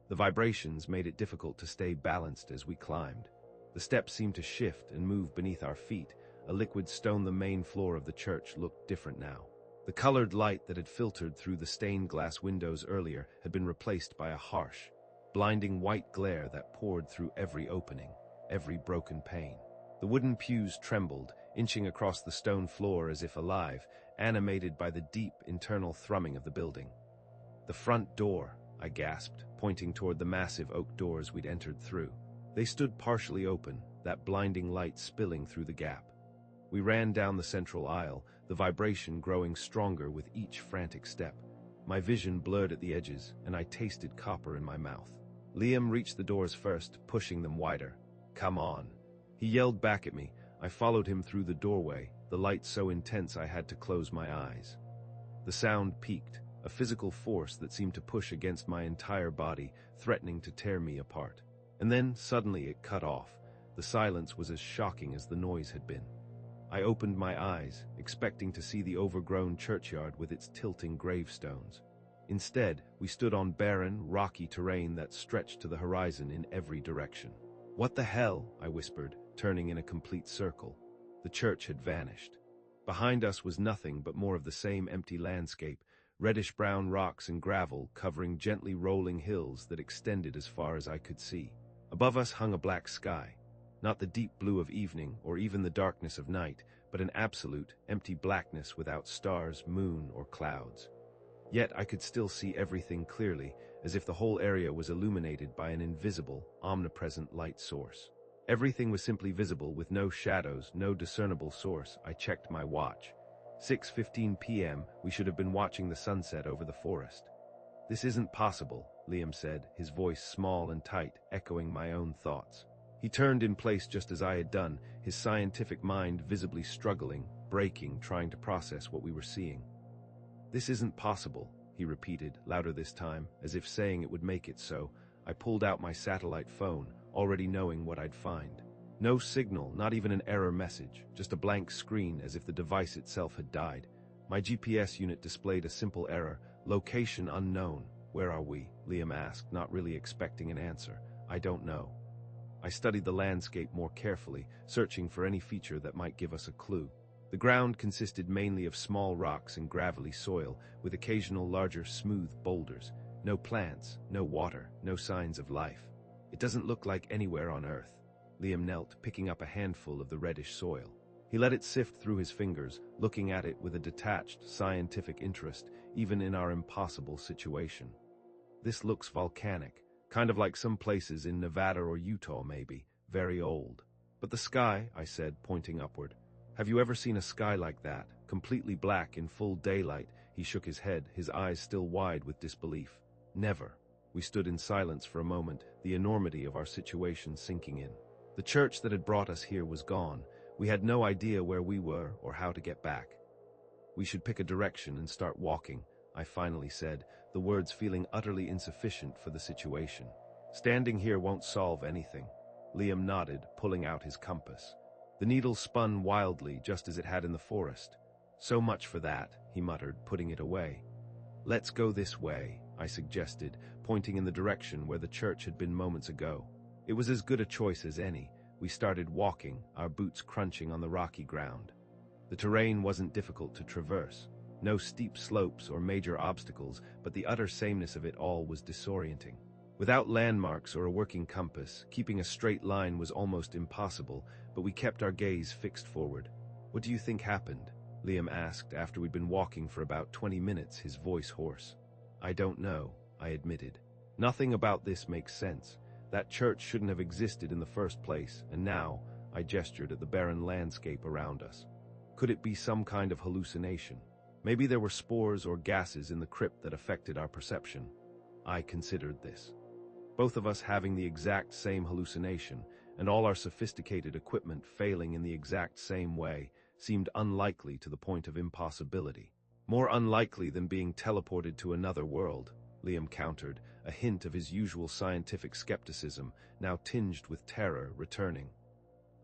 The vibrations made it difficult to stay balanced as we climbed. The steps seemed to shift and move beneath our feet. A liquid stone. The main floor of the church looked different now. The colored light that had filtered through the stained glass windows earlier had been replaced by a harsh, blinding white glare that poured through every opening, every broken pane. The wooden pews trembled, inching across the stone floor as if alive, animated by the deep internal thrumming of the building. "The front door," I gasped, pointing toward the massive oak doors we'd entered through. They stood partially open, that blinding light spilling through the gap. We ran down the central aisle, the vibration growing stronger with each frantic step. My vision blurred at the edges, and I tasted copper in my mouth. Liam reached the doors first, pushing them wider. "Come on." He yelled back at me. I followed him through the doorway, the light so intense I had to close my eyes. The sound peaked, a physical force that seemed to push against my entire body, threatening to tear me apart. And then, suddenly, it cut off. The silence was as shocking as the noise had been. I opened my eyes, expecting to see the overgrown churchyard with its tilting gravestones. Instead, we stood on barren, rocky terrain that stretched to the horizon in every direction. "What the hell?" I whispered, turning in a complete circle. The church had vanished. Behind us was nothing but more of the same empty landscape, reddish-brown rocks and gravel covering gently rolling hills that extended as far as I could see. Above us hung a black sky, not the deep blue of evening or even the darkness of night, but an absolute, empty blackness without stars, moon, or clouds. Yet I could still see everything clearly, as if the whole area was illuminated by an invisible, omnipresent light source. Everything was simply visible with no shadows, no discernible source. I checked my watch. 6:15 p.m., we should have been watching the sunset over the forest. "This isn't possible," Liam said, his voice small and tight, echoing my own thoughts. He turned in place just as I had done, his scientific mind visibly struggling, breaking, trying to process what we were seeing. "This isn't possible," he repeated, louder this time, as if saying it would make it so. I pulled out my satellite phone, already knowing what I'd find. No signal, not even an error message, just a blank screen as if the device itself had died. My GPS unit displayed a simple error, location unknown. "Where are we?" Liam asked, not really expecting an answer. "I don't know." I studied the landscape more carefully, searching for any feature that might give us a clue. The ground consisted mainly of small rocks and gravelly soil, with occasional larger, smooth boulders. No plants, no water, no signs of life. "It doesn't look like anywhere on Earth." Liam knelt, picking up a handful of the reddish soil. He let it sift through his fingers, looking at it with a detached, scientific interest, even in our impossible situation. "This looks volcanic, kind of like some places in Nevada or Utah maybe, very old." "But the sky," I said, pointing upward. "Have you ever seen a sky like that, completely black in full daylight?" He shook his head, his eyes still wide with disbelief. "Never." We stood in silence for a moment, the enormity of our situation sinking in. The church that had brought us here was gone. We had no idea where we were or how to get back. "We should pick a direction and start walking," I finally said, the words feeling utterly insufficient for the situation. "Standing here won't solve anything." Liam nodded, pulling out his compass. The needle spun wildly, just as it had in the forest. "So much for that," he muttered, putting it away. "Let's go this way," I suggested, pointing in the direction where the church had been moments ago. It was as good a choice as any. We started walking, our boots crunching on the rocky ground. The terrain wasn't difficult to traverse. No steep slopes or major obstacles, but the utter sameness of it all was disorienting. Without landmarks or a working compass, keeping a straight line was almost impossible, but we kept our gaze fixed forward. "What do you think happened?" Liam asked after we'd been walking for about 20 minutes, his voice hoarse. "I don't know," I admitted. "Nothing about this makes sense. That church shouldn't have existed in the first place, and now," I gestured at the barren landscape around us. "Could it be some kind of hallucination? Maybe there were spores or gases in the crypt that affected our perception." I considered this. Both of us having the exact same hallucination, and all our sophisticated equipment failing in the exact same way, seemed unlikely to the point of impossibility. "More unlikely than being teleported to another world," Liam countered, a hint of his usual scientific skepticism, now tinged with terror, returning.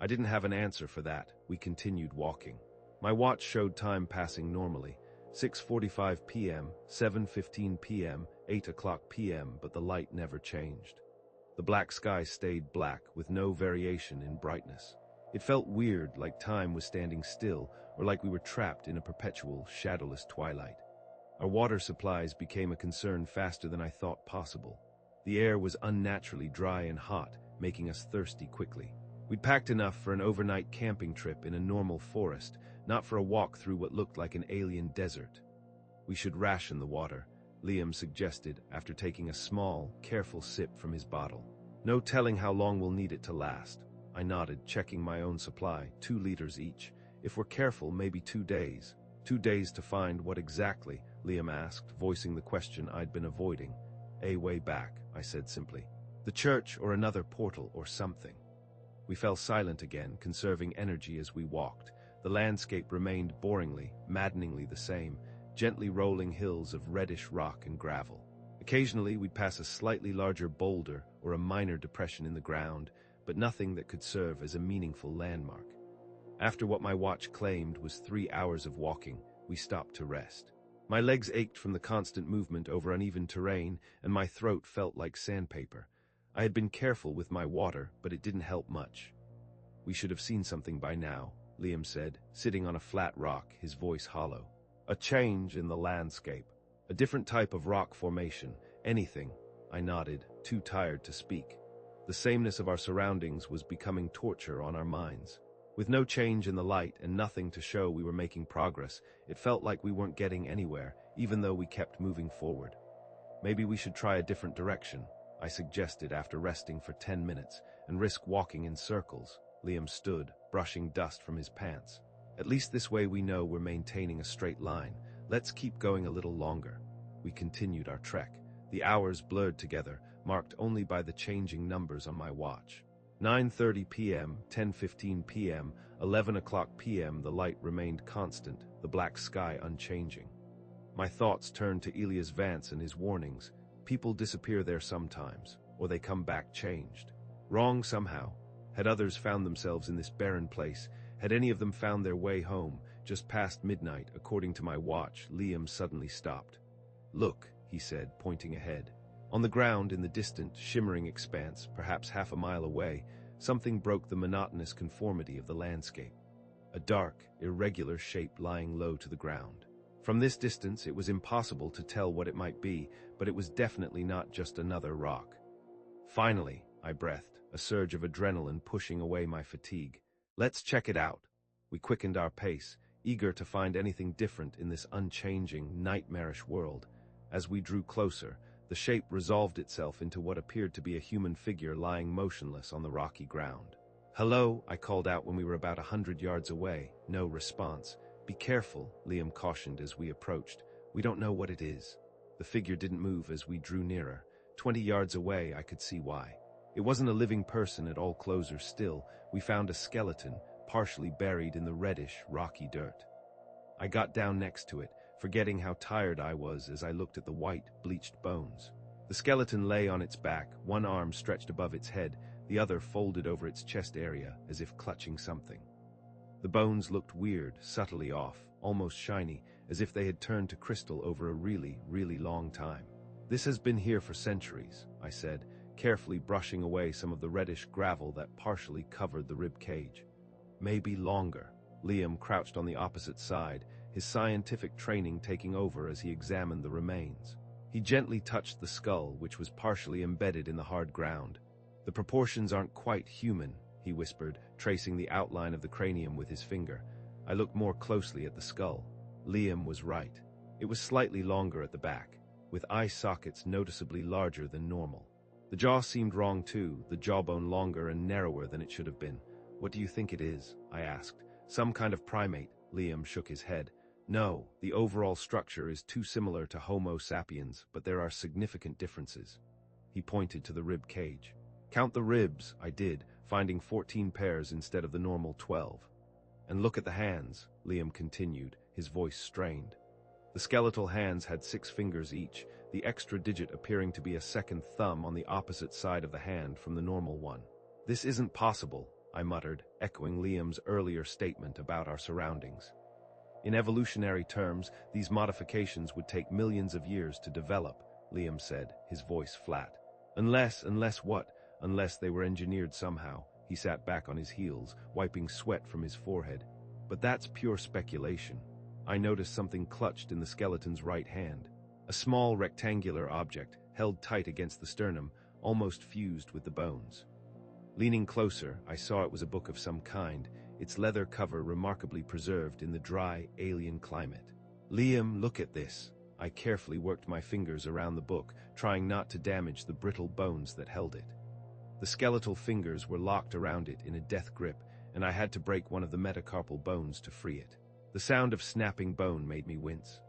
I didn't have an answer for that. We continued walking. My watch showed time passing normally. 6:45 p.m., 7:15 p.m., 8 o'clock p.m., but the light never changed. The black sky stayed black, with no variation in brightness. It felt weird, like time was standing still, or like we were trapped in a perpetual, shadowless twilight. Our water supplies became a concern faster than I thought possible. The air was unnaturally dry and hot, making us thirsty quickly. We'd packed enough for an overnight camping trip in a normal forest, not for a walk through what looked like an alien desert. "We should ration the water," Liam suggested after taking a small, careful sip from his bottle. "No telling how long we'll need it to last." I nodded, checking my own supply, 2 liters each. "If we're careful, maybe 2 days. 2 days to find what exactly?" Liam asked, voicing the question I'd been avoiding. "A way back," I said simply. "The church or another portal or something." We fell silent again, conserving energy as we walked. The landscape remained boringly, maddeningly the same, gently rolling hills of reddish rock and gravel. Occasionally we'd pass a slightly larger boulder or a minor depression in the ground, but nothing that could serve as a meaningful landmark. After what my watch claimed was 3 hours of walking, we stopped to rest. My legs ached from the constant movement over uneven terrain, and my throat felt like sandpaper. I had been careful with my water, but it didn't help much. "We should have seen something by now," Liam said, sitting on a flat rock, his voice hollow. "A change in the landscape. A different type of rock formation. Anything." I nodded, too tired to speak. The sameness of our surroundings was becoming torture on our minds. With no change in the light and nothing to show we were making progress, it felt like we weren't getting anywhere, even though we kept moving forward. "Maybe we should try a different direction," I suggested after resting for 10 minutes, "and risk walking in circles." Liam stood, brushing dust from his pants. "At least this way we know we're maintaining a straight line. Let's keep going a little longer." We continued our trek. The hours blurred together, marked only by the changing numbers on my watch. 9:30 p.m., 10:15 p.m., 11 o'clock p.m. The light remained constant, the black sky unchanging. My thoughts turned to Elias Vance and his warnings. People disappear there sometimes, or they come back changed. Wrong somehow. Had others found themselves in this barren place? Had any of them found their way home? Just past midnight, according to my watch, Liam suddenly stopped. "Look," he said, pointing ahead. On the ground, in the distant, shimmering expanse, perhaps half a mile away, something broke the monotonous conformity of the landscape. A dark, irregular shape lying low to the ground. From this distance, it was impossible to tell what it might be, but it was definitely not just another rock. "Finally," I breathed, a surge of adrenaline pushing away my fatigue. "Let's check it out." We quickened our pace, eager to find anything different in this unchanging, nightmarish world. As we drew closer, the shape resolved itself into what appeared to be a human figure lying motionless on the rocky ground. "Hello," I called out when we were about 100 yards away. No response. "Be careful," Liam cautioned as we approached. "We don't know what it is." The figure didn't move as we drew nearer. 20 yards away, I could see why. It wasn't a living person at all closer still. We found a skeleton, partially buried in the reddish, rocky dirt. I got down next to it, forgetting how tired I was as I looked at the white, bleached bones. The skeleton lay on its back, one arm stretched above its head, the other folded over its chest area, as if clutching something. The bones looked weird, subtly off, almost shiny, as if they had turned to crystal over a really, really long time. "This has been here for centuries," I said, carefully brushing away some of the reddish gravel that partially covered the rib cage. "Maybe longer." Liam crouched on the opposite side, his scientific training taking over as he examined the remains. He gently touched the skull, which was partially embedded in the hard ground. "The proportions aren't quite human," he whispered, tracing the outline of the cranium with his finger. I looked more closely at the skull. Liam was right. It was slightly longer at the back, with eye sockets noticeably larger than normal. The jaw seemed wrong too, the jawbone longer and narrower than it should have been. "What do you think it is?" I asked. "Some kind of primate." Liam shook his head. "No, the overall structure is too similar to Homo sapiens, but there are significant differences." He pointed to the rib cage. "Count the ribs," I did, finding 14 pairs instead of the normal 12. "And look at the hands," Liam continued, his voice strained. The skeletal hands had 6 fingers each, the extra digit appearing to be a second thumb on the opposite side of the hand from the normal one. "This isn't possible," I muttered, echoing Liam's earlier statement about our surroundings. "In evolutionary terms, these modifications would take millions of years to develop," Liam said, his voice flat. Unless what? Unless they were engineered somehow." He sat back on his heels, wiping sweat from his forehead. "But that's pure speculation." I noticed something clutched in the skeleton's right hand. A small rectangular object, held tight against the sternum, almost fused with the bones. Leaning closer, I saw it was a book of some kind, its leather cover remarkably preserved in the dry, alien climate. "Liam, look at this." I carefully worked my fingers around the book, trying not to damage the brittle bones that held it. The skeletal fingers were locked around it in a death grip, and I had to break one of the metacarpal bones to free it. The sound of snapping bone made me wince.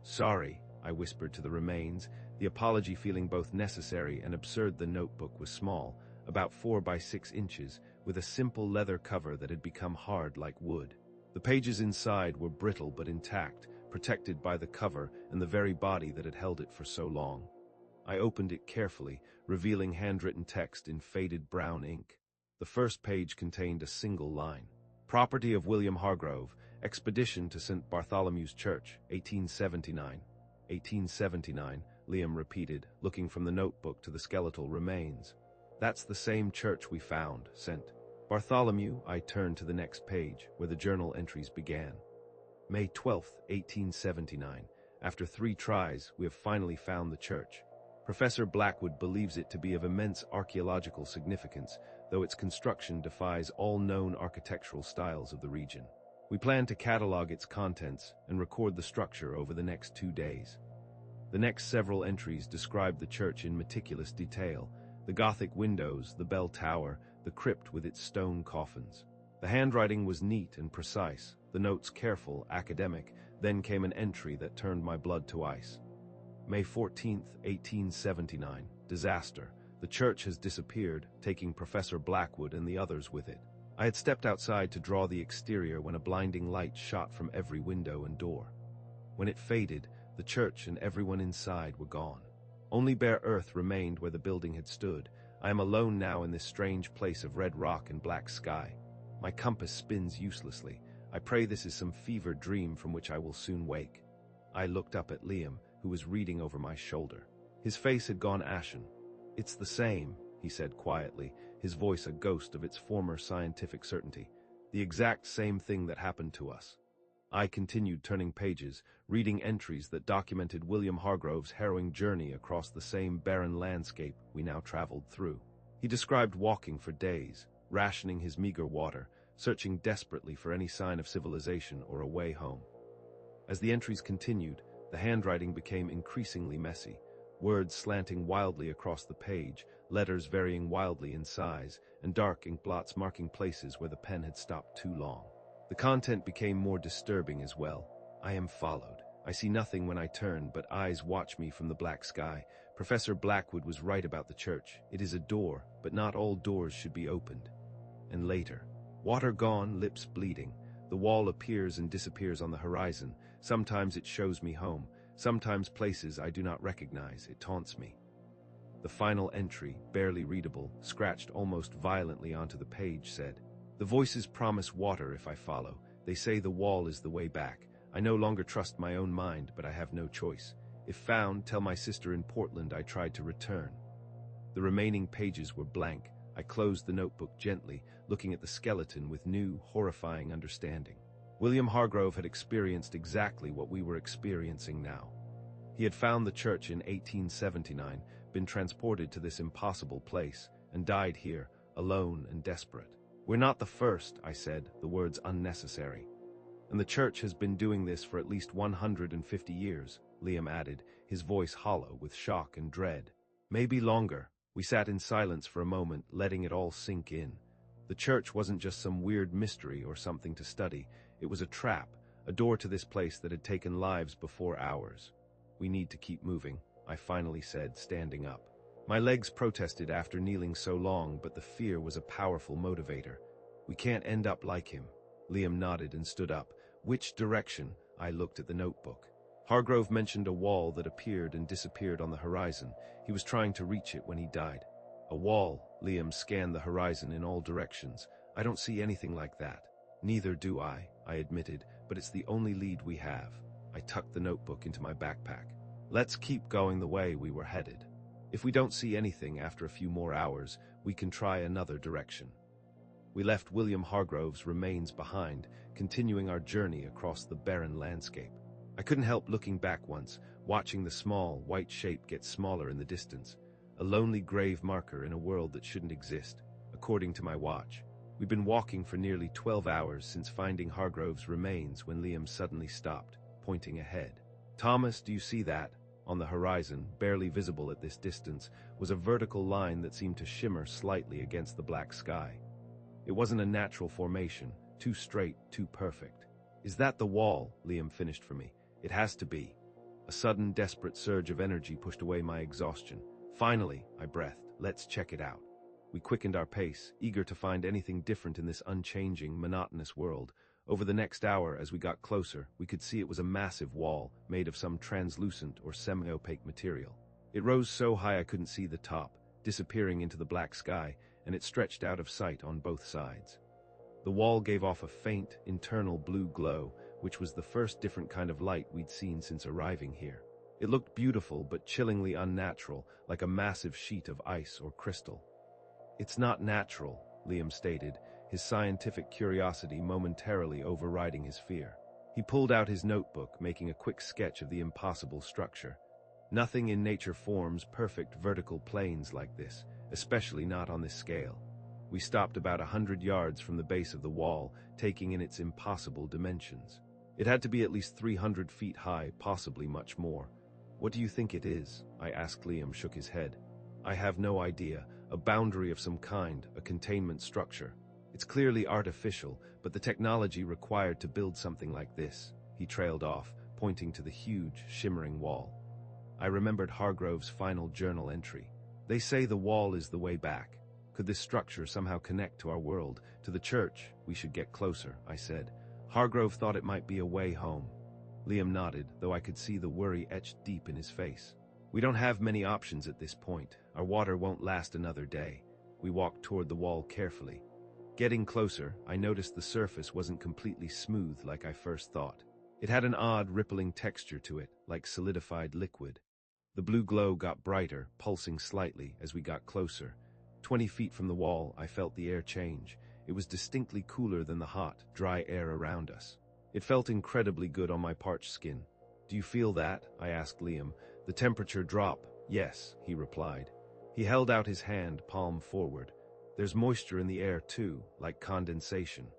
"Sorry," I whispered to the remains, the apology feeling both necessary and absurd. The notebook was small, about 4 by 6 inches, with a simple leather cover that had become hard like wood. The pages inside were brittle but intact, protected by the cover and the very body that had held it for so long. I opened it carefully, revealing handwritten text in faded brown ink. The first page contained a single line. "Property of William Hargrove, expedition to St. Bartholomew's Church, 1879. 1879, Liam repeated, looking from the notebook to the skeletal remains. "That's the same church we found, St. Bartholomew." I turned to the next page, where the journal entries began. "May 12, 1879. After 3 tries, we have finally found the church. Professor Blackwood believes it to be of immense archaeological significance, though its construction defies all known architectural styles of the region. We plan to catalog its contents and record the structure over the next 2 days." The next several entries described the church in meticulous detail: the Gothic windows, the bell tower, the crypt with its stone coffins. The handwriting was neat and precise, the notes careful, academic. Then came an entry that turned my blood to ice. "May 14th, 1879. Disaster. The church has disappeared, taking Professor Blackwood and the others with it." I had stepped outside to draw the exterior when a blinding light shot from every window and door. When it faded, the church and everyone inside were gone. Only bare earth remained where the building had stood. I am alone now in this strange place of red rock and black sky. My compass spins uselessly. I pray this is some fevered dream from which I will soon wake. I looked up at Liam, who was reading over my shoulder. His face had gone ashen. "It's the same," he said quietly, his voice a ghost of its former scientific certainty. "The exact same thing that happened to us." I continued turning pages, reading entries that documented William Hargrove's harrowing journey across the same barren landscape we now traveled through. He described walking for days, rationing his meager water, searching desperately for any sign of civilization or a way home. As the entries continued, the handwriting became increasingly messy, words slanting wildly across the page, letters varying wildly in size, and dark ink blots marking places where the pen had stopped too long. The content became more disturbing as well. "I am followed," I see nothing when I turn, but eyes watch me from the black sky. Professor Blackwood was right about the church. It is a door, but not all doors should be opened. And later, water gone, lips bleeding. The wall appears and disappears on the horizon. Sometimes it shows me home. Sometimes places I do not recognize. It taunts me. The final entry, barely readable, scratched almost violently onto the page, said, "The voices promise water if I follow. They say the wall is the way back. I no longer trust my own mind, but I have no choice. If found, tell my sister in Portland I tried to return." The remaining pages were blank. I closed the notebook gently, looking at the skeleton with new, horrifying understanding. William Hargrove had experienced exactly what we were experiencing now. He had found the church in 1879, been transported to this impossible place, and died here, alone and desperate. "We're not the first," I said, the words unnecessary. "And the church has been doing this for at least 150 years, Liam added, his voice hollow with shock and dread. "Maybe longer." We sat in silence for a moment, letting it all sink in. The church wasn't just some weird mystery or something to study. It was a trap, a door to this place that had taken lives before ours. "We need to keep moving," I finally said, standing up. My legs protested after kneeling so long, but the fear was a powerful motivator. "We can't end up like him." Liam nodded and stood up. "Which direction?" I looked at the notebook. Hargrove mentioned a wall that appeared and disappeared on the horizon. He was trying to reach it when he died. "A wall?" Liam scanned the horizon in all directions. "I don't see anything like that." "Neither do I admitted, "but it's the only lead we have." I tucked the notebook into my backpack. "Let's keep going the way we were headed. If we don't see anything after a few more hours, we can try another direction." We left William Hargrove's remains behind, continuing our journey across the barren landscape. I couldn't help looking back once, watching the small, white shape get smaller in the distance, a lonely grave marker in a world that shouldn't exist, according to my watch. We'd been walking for nearly 12 hours since finding Hargrove's remains when Liam suddenly stopped, pointing ahead. "Thomas, do you see that?" On the horizon, barely visible at this distance, was a vertical line that seemed to shimmer slightly against the black sky. It wasn't a natural formation, too straight, too perfect. "Is that the wall?" Liam finished for me. "It has to be." A sudden, desperate surge of energy pushed away my exhaustion. "Finally," I breathed, "let's check it out." We quickened our pace, eager to find anything different in this unchanging, monotonous world. Over the next hour, as we got closer, we could see it was a massive wall, made of some translucent or semi-opaque material. It rose so high I couldn't see the top, disappearing into the black sky, and it stretched out of sight on both sides. The wall gave off a faint, internal blue glow, which was the first different kind of light we'd seen since arriving here. It looked beautiful but chillingly unnatural, like a massive sheet of ice or crystal. "It's not natural," Liam stated, his scientific curiosity momentarily overriding his fear. He pulled out his notebook, making a quick sketch of the impossible structure. "Nothing in nature forms perfect vertical planes like this, especially not on this scale." We stopped about 100 yards from the base of the wall, taking in its impossible dimensions. It had to be at least 300 feet high, possibly much more. "What do you think it is?" I asked. Liam shook his head. "I have no idea. A boundary of some kind, a containment structure. It's clearly artificial, but the technology required to build something like this." He trailed off, pointing to the huge, shimmering wall. I remembered Hargrove's final journal entry. "They say the wall is the way back. Could this structure somehow connect to our world, to the church? We should get closer," I said. Hargrove thought it might be a way home. Liam nodded, though I could see the worry etched deep in his face. "We don't have many options at this point. Our water won't last another day." We walked toward the wall carefully. Getting closer, I noticed the surface wasn't completely smooth like I first thought. It had an odd, rippling texture to it, like solidified liquid. The blue glow got brighter, pulsing slightly as we got closer. 20 feet from the wall, I felt the air change. It was distinctly cooler than the hot, dry air around us. It felt incredibly good on my parched skin. "Do you feel that?" I asked Liam. "The temperature drop?" "Yes," he replied. He held out his hand, palm forward. "There's moisture in the air too, like condensation."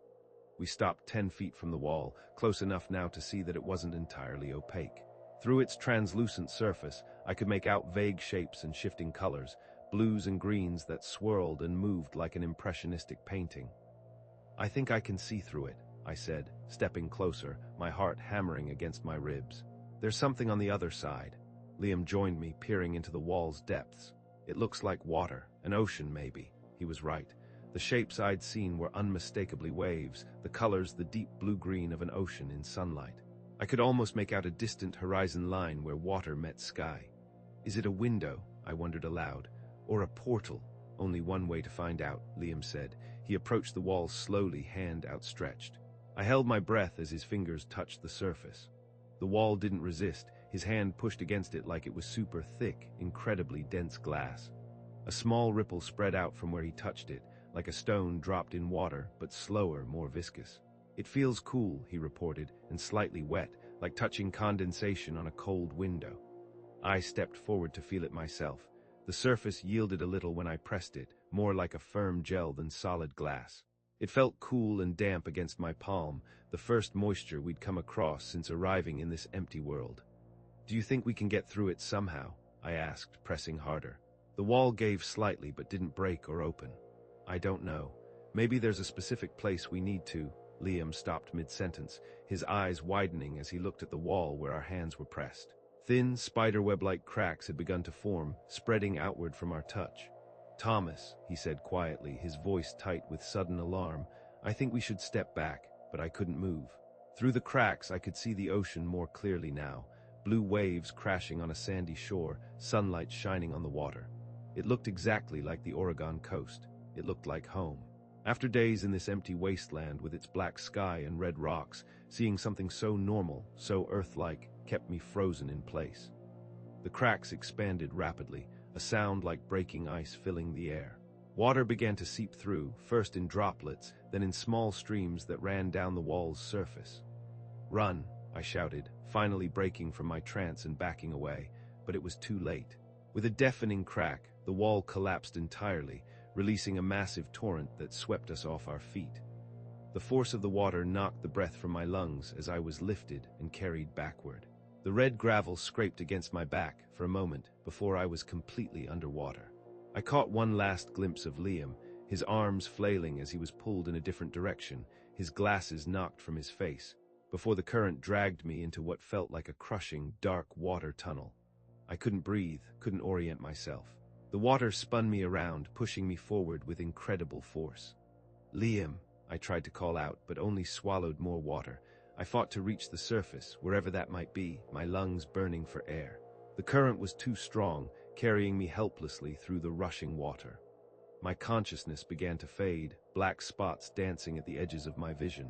We stopped 10 feet from the wall, close enough now to see that it wasn't entirely opaque. Through its translucent surface, I could make out vague shapes and shifting colors, blues and greens that swirled and moved like an impressionistic painting. "I think I can see through it," I said, stepping closer, my heart hammering against my ribs. "There's something on the other side." Liam joined me, peering into the wall's depths. "It looks like water, an ocean maybe." He was right. The shapes I'd seen were unmistakably waves, the colors the deep blue-green of an ocean in sunlight. I could almost make out a distant horizon line where water met sky. "Is it a window?" I wondered aloud. "Or a portal?" "Only one way to find out," Liam said. He approached the wall slowly, hand outstretched. I held my breath as his fingers touched the surface. The wall didn't resist. His hand pushed against it like it was super thick, incredibly dense glass. A small ripple spread out from where he touched it, like a stone dropped in water, but slower, more viscous. "It feels cool," he reported, "and slightly wet, like touching condensation on a cold window." I stepped forward to feel it myself. The surface yielded a little when I pressed it, more like a firm gel than solid glass. It felt cool and damp against my palm, the first moisture we'd come across since arriving in this empty world. "Do you think we can get through it somehow?" I asked, pressing harder. The wall gave slightly but didn't break or open. "I don't know. Maybe there's a specific place we need to." Liam stopped mid-sentence, his eyes widening as he looked at the wall where our hands were pressed. Thin, spiderweb-like cracks had begun to form, spreading outward from our touch. "Thomas," he said quietly, his voice tight with sudden alarm, "I think we should step back," but I couldn't move. Through the cracks I could see the ocean more clearly now, blue waves crashing on a sandy shore, sunlight shining on the water. It looked exactly like the Oregon coast. It looked like home. After days in this empty wasteland with its black sky and red rocks, seeing something so normal, so Earth-like, kept me frozen in place. The cracks expanded rapidly, a sound like breaking ice filling the air. Water began to seep through, first in droplets, then in small streams that ran down the wall's surface. "Run," I shouted, finally breaking from my trance and backing away, but it was too late. With a deafening crack, the wall collapsed entirely, releasing a massive torrent that swept us off our feet. The force of the water knocked the breath from my lungs as I was lifted and carried backward. The red gravel scraped against my back for a moment before I was completely underwater. I caught one last glimpse of Liam, his arms flailing as he was pulled in a different direction, his glasses knocked from his face, before the current dragged me into what felt like a crushing, dark water tunnel. I couldn't breathe, couldn't orient myself. The water spun me around, pushing me forward with incredible force. "Liam," I tried to call out, but only swallowed more water. I fought to reach the surface, wherever that might be, my lungs burning for air. The current was too strong, carrying me helplessly through the rushing water. My consciousness began to fade, black spots dancing at the edges of my vision.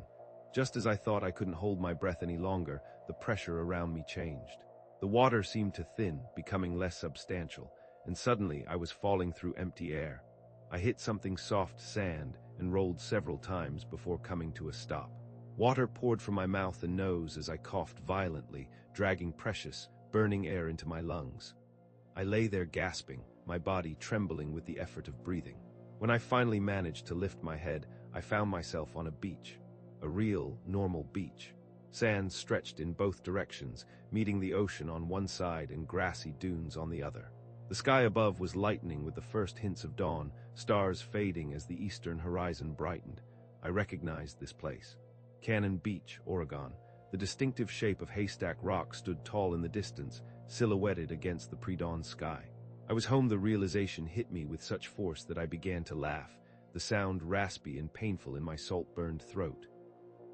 Just as I thought I couldn't hold my breath any longer, the pressure around me changed. The water seemed to thin, becoming less substantial, and suddenly I was falling through empty air. I hit something soft sand and rolled several times before coming to a stop. Water poured from my mouth and nose as I coughed violently, dragging precious, burning air into my lungs. I lay there gasping, my body trembling with the effort of breathing. When I finally managed to lift my head, I found myself on a beach. A real, normal beach. Sand stretched in both directions, meeting the ocean on one side and grassy dunes on the other. The sky above was lightening with the first hints of dawn, stars fading as the eastern horizon brightened. I recognized this place. Cannon Beach, Oregon. The distinctive shape of Haystack Rock stood tall in the distance, silhouetted against the pre-dawn sky. I was home. The realization hit me with such force that I began to laugh, the sound raspy and painful in my salt-burned throat.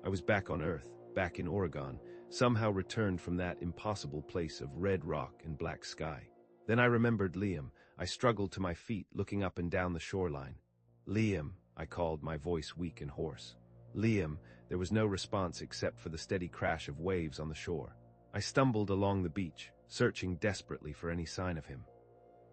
I was back on Earth, back in Oregon, somehow returned from that impossible place of red rock and black sky. Then I remembered Liam. I struggled to my feet, looking up and down the shoreline. "Liam," I called, my voice weak and hoarse. "Liam." There was no response except for the steady crash of waves on the shore. I stumbled along the beach, searching desperately for any sign of him.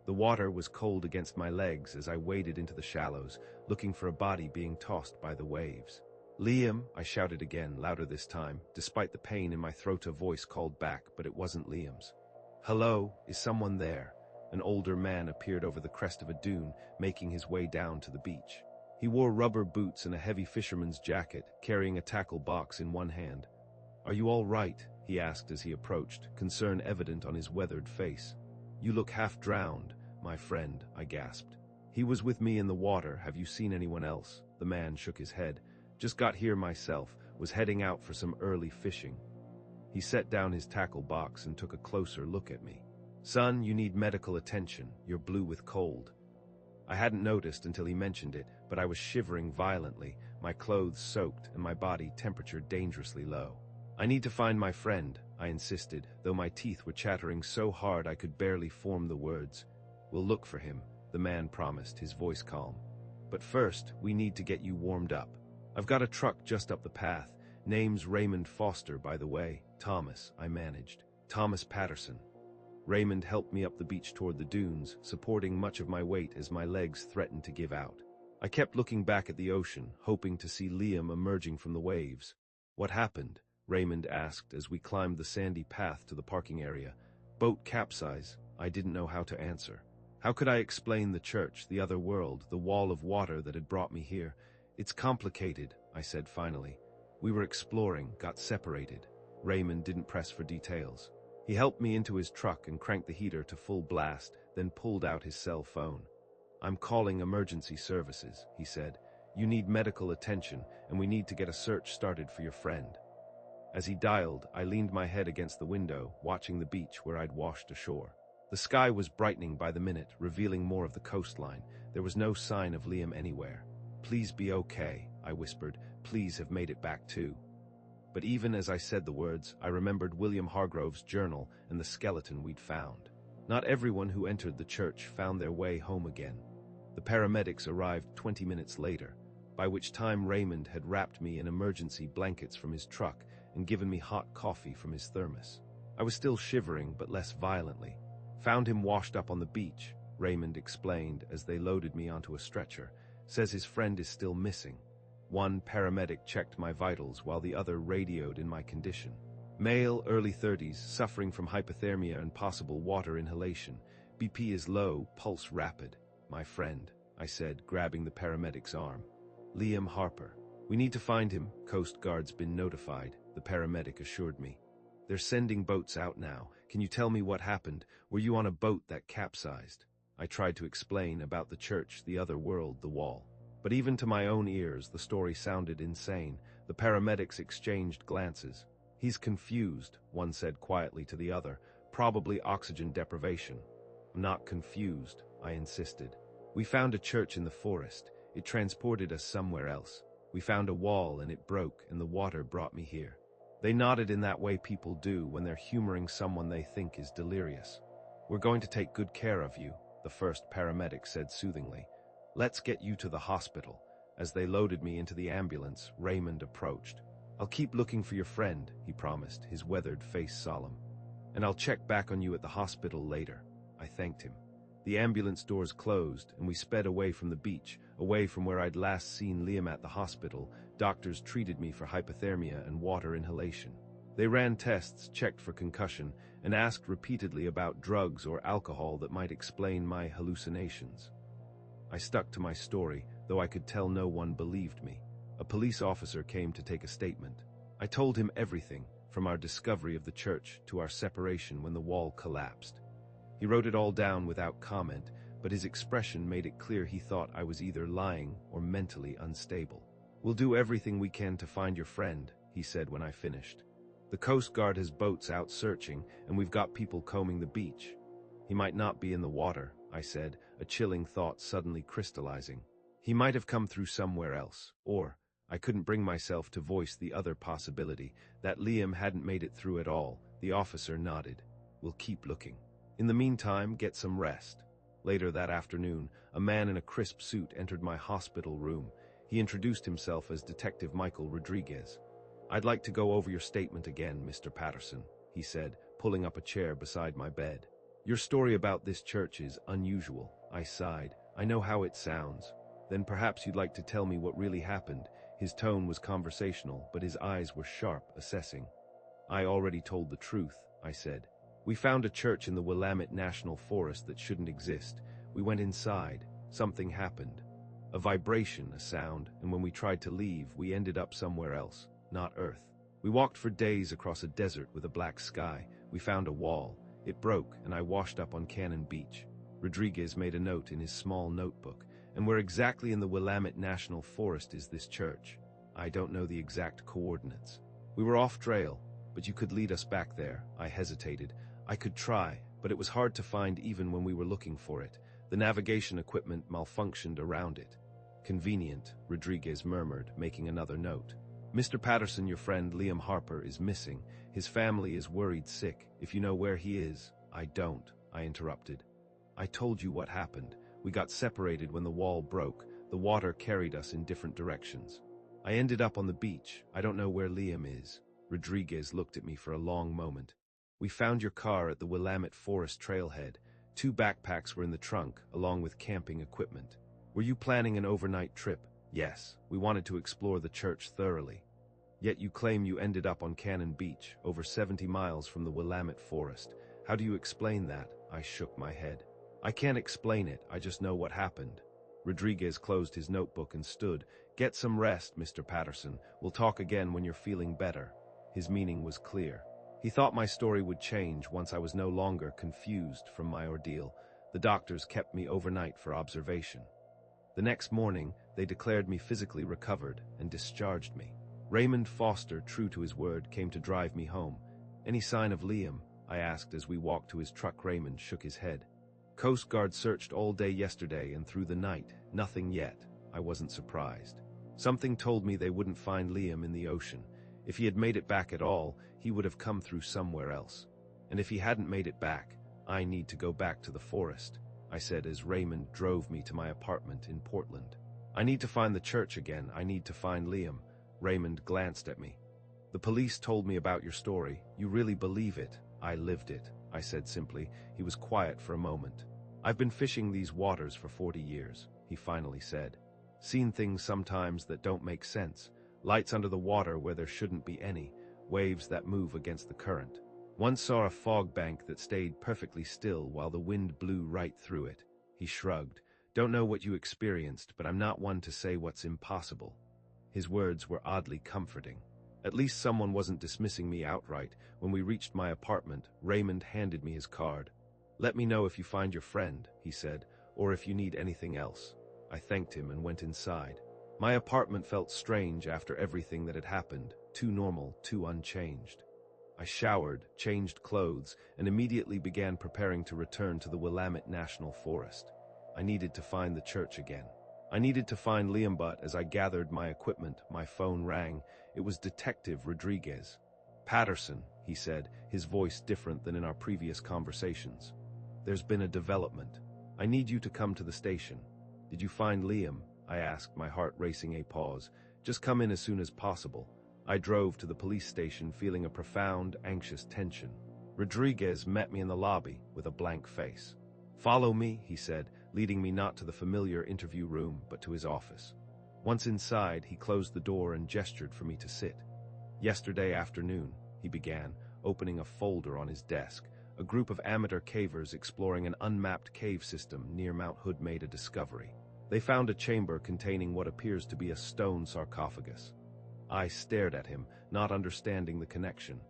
The water was cold against my legs as I waded into the shallows, looking for a body being tossed by the waves. "Liam," I shouted again, louder this time, despite the pain in my throat. A voice called back, but it wasn't Liam's. "Hello, is someone there?" An older man appeared over the crest of a dune, making his way down to the beach. He wore rubber boots and a heavy fisherman's jacket, carrying a tackle box in one hand. "Are you all right?" he asked as he approached, concern evident on his weathered face. "You look half drowned, my friend," I gasped. "He was with me in the water. Have you seen anyone else?" The man shook his head. "Just got here myself, was heading out for some early fishing." He set down his tackle box and took a closer look at me. "Son, you need medical attention. You're blue with cold." I hadn't noticed until he mentioned it, but I was shivering violently, my clothes soaked and my body temperature dangerously low. "I need to find my friend," I insisted, though my teeth were chattering so hard I could barely form the words. "We'll look for him," the man promised, his voice calm. "But first, we need to get you warmed up. I've got a truck just up the path. Name's Raymond Foster, by the way." "Thomas," I managed. "Thomas Patterson." Raymond helped me up the beach toward the dunes, supporting much of my weight as my legs threatened to give out. I kept looking back at the ocean, hoping to see Liam emerging from the waves. "What happened?" Raymond asked as we climbed the sandy path to the parking area. "Boat capsize." I didn't know how to answer. How could I explain the church, the other world, the wall of water that had brought me here? "It's complicated," I said finally. "We were exploring, got separated." Raymond didn't press for details. He helped me into his truck and cranked the heater to full blast, then pulled out his cell phone. "I'm calling emergency services," he said. "You need medical attention, and we need to get a search started for your friend." As he dialed, I leaned my head against the window, watching the beach where I'd washed ashore. The sky was brightening by the minute, revealing more of the coastline. There was no sign of Liam anywhere. "Please be okay," I whispered. "Please have made it back too." But even as I said the words, I remembered William Hargrove's journal and the skeleton we'd found. Not everyone who entered the church found their way home again. The paramedics arrived 20 minutes later, by which time Raymond had wrapped me in emergency blankets from his truck and given me hot coffee from his thermos. I was still shivering, but less violently. "Found him washed up on the beach," Raymond explained as they loaded me onto a stretcher. "Says his friend is still missing." One paramedic checked my vitals while the other radioed in my condition. "Male, early 30s, suffering from hypothermia and possible water inhalation. BP is low, pulse rapid." "My friend," I said, grabbing the paramedic's arm. "Liam Harper. We need to find him. Coast Guard's been notified," the paramedic assured me. "They're sending boats out now. Can you tell me what happened? Were you on a boat that capsized?" I tried to explain about the church, the other world, the wall. But even to my own ears, the story sounded insane. The paramedics exchanged glances. "He's confused," one said quietly to the other. "Probably oxygen deprivation." "I'm not confused," I insisted. "We found a church in the forest. It transported us somewhere else. We found a wall and it broke, and the water brought me here." They nodded in that way people do when they're humoring someone they think is delirious. "We're going to take good care of you," the first paramedic said soothingly. "Let's get you to the hospital." As they loaded me into the ambulance, Raymond approached. "I'll keep looking for your friend," he promised, his weathered face solemn. "And I'll check back on you at the hospital later." I thanked him. The ambulance doors closed, and we sped away from the beach, away from where I'd last seen Liam at the hospital. Doctors treated me for hypothermia and water inhalation. They ran tests, checked for concussion, and asked repeatedly about drugs or alcohol that might explain my hallucinations. I stuck to my story, though I could tell no one believed me. A police officer came to take a statement. I told him everything, from our discovery of the church to our separation when the wall collapsed. He wrote it all down without comment, but his expression made it clear he thought I was either lying or mentally unstable. "We'll do everything we can to find your friend," he said when I finished. "The Coast Guard has boats out searching, and we've got people combing the beach." "He might not be in the water," I said, a chilling thought suddenly crystallizing. "He might have come through somewhere else, or—" I couldn't bring myself to voice the other possibility, that Liam hadn't made it through at all. The officer nodded. "We'll keep looking. In the meantime, get some rest." Later that afternoon, a man in a crisp suit entered my hospital room. He introduced himself as Detective Michael Rodriguez. "I'd like to go over your statement again, Mr. Patterson," he said, pulling up a chair beside my bed. "Your story about this church is unusual." I sighed. "I know how it sounds." "Then perhaps you'd like to tell me what really happened." His tone was conversational, but his eyes were sharp, assessing. "I already told the truth," I said. "We found a church in the Willamette National Forest that shouldn't exist. We went inside. Something happened. A vibration, a sound, and when we tried to leave, we ended up somewhere else, not Earth. We walked for days across a desert with a black sky. We found a wall. It broke, and I washed up on Cannon Beach." Rodriguez made a note in his small notebook. "And where exactly in the Willamette National Forest is this church?" "I don't know the exact coordinates. We were off trail. But you could lead us back there. I hesitated. I could try, but it was hard to find even when we were looking for it. The navigation equipment malfunctioned around it. Convenient, Rodriguez murmured, making another note. Mr. Patterson, your friend Liam Harper, is missing. His family is worried sick. If you know where he is. I don't, I interrupted. I told you what happened. We got separated when the wall broke. The water carried us in different directions. I ended up on the beach. I don't know where Liam is. Rodriguez looked at me for a long moment. We found your car at the Willamette Forest trailhead. 2 backpacks were in the trunk, along with camping equipment. Were you planning an overnight trip? Yes, we wanted to explore the church thoroughly. Yet you claim you ended up on Cannon Beach, over 70 miles from the Willamette Forest. How do you explain that? I shook my head. I can't explain it, I just know what happened. Rodriguez closed his notebook and stood. Get some rest, Mr. Patterson. We'll talk again when you're feeling better. His meaning was clear. He thought my story would change once I was no longer confused from my ordeal. The doctors kept me overnight for observation. The next morning, they declared me physically recovered and discharged me. Raymond Foster, true to his word, came to drive me home. Any sign of Liam? I asked as we walked to his truck. Raymond shook his head. Coast Guard searched all day yesterday and through the night. Nothing yet. I wasn't surprised. Something told me they wouldn't find Liam in the ocean. If he had made it back at all, he would have come through somewhere else. And if he hadn't made it back, I need to go back to the forest, I said as Raymond drove me to my apartment in Portland. I need to find the church again. I need to find Liam. Raymond glanced at me. The police told me about your story. You really believe it? I lived it, I said simply. He was quiet for a moment. I've been fishing these waters for 40 years, he finally said. Seen things sometimes that don't make sense. Lights under the water where there shouldn't be any. Waves that move against the current. Once saw a fog bank that stayed perfectly still while the wind blew right through it. He shrugged. Don't know what you experienced, but I'm not one to say what's impossible. His words were oddly comforting. At least someone wasn't dismissing me outright. When we reached my apartment, Raymond handed me his card. Let me know if you find your friend, he said, or if you need anything else. I thanked him and went inside. My apartment felt strange after everything that had happened, too normal, too unchanged. I showered, changed clothes, and immediately began preparing to return to the Willamette National Forest. I needed to find the church again. I needed to find Liam, but as I gathered my equipment, my phone rang. It was Detective Rodriguez. Patterson, he said, his voice different than in our previous conversations. There's been a development. I need you to come to the station. Did you find Liam? I asked, my heart racing. A pause. Just come in as soon as possible. I drove to the police station feeling a profound, anxious tension. Rodriguez met me in the lobby with a blank face. Follow me, he said, leading me not to the familiar interview room, but to his office. Once inside, he closed the door and gestured for me to sit. Yesterday afternoon, he began, opening a folder on his desk. A group of amateur cavers exploring an unmapped cave system near Mount Hood made a discovery. They found a chamber containing what appears to be a stone sarcophagus. I stared at him, not understanding the connection.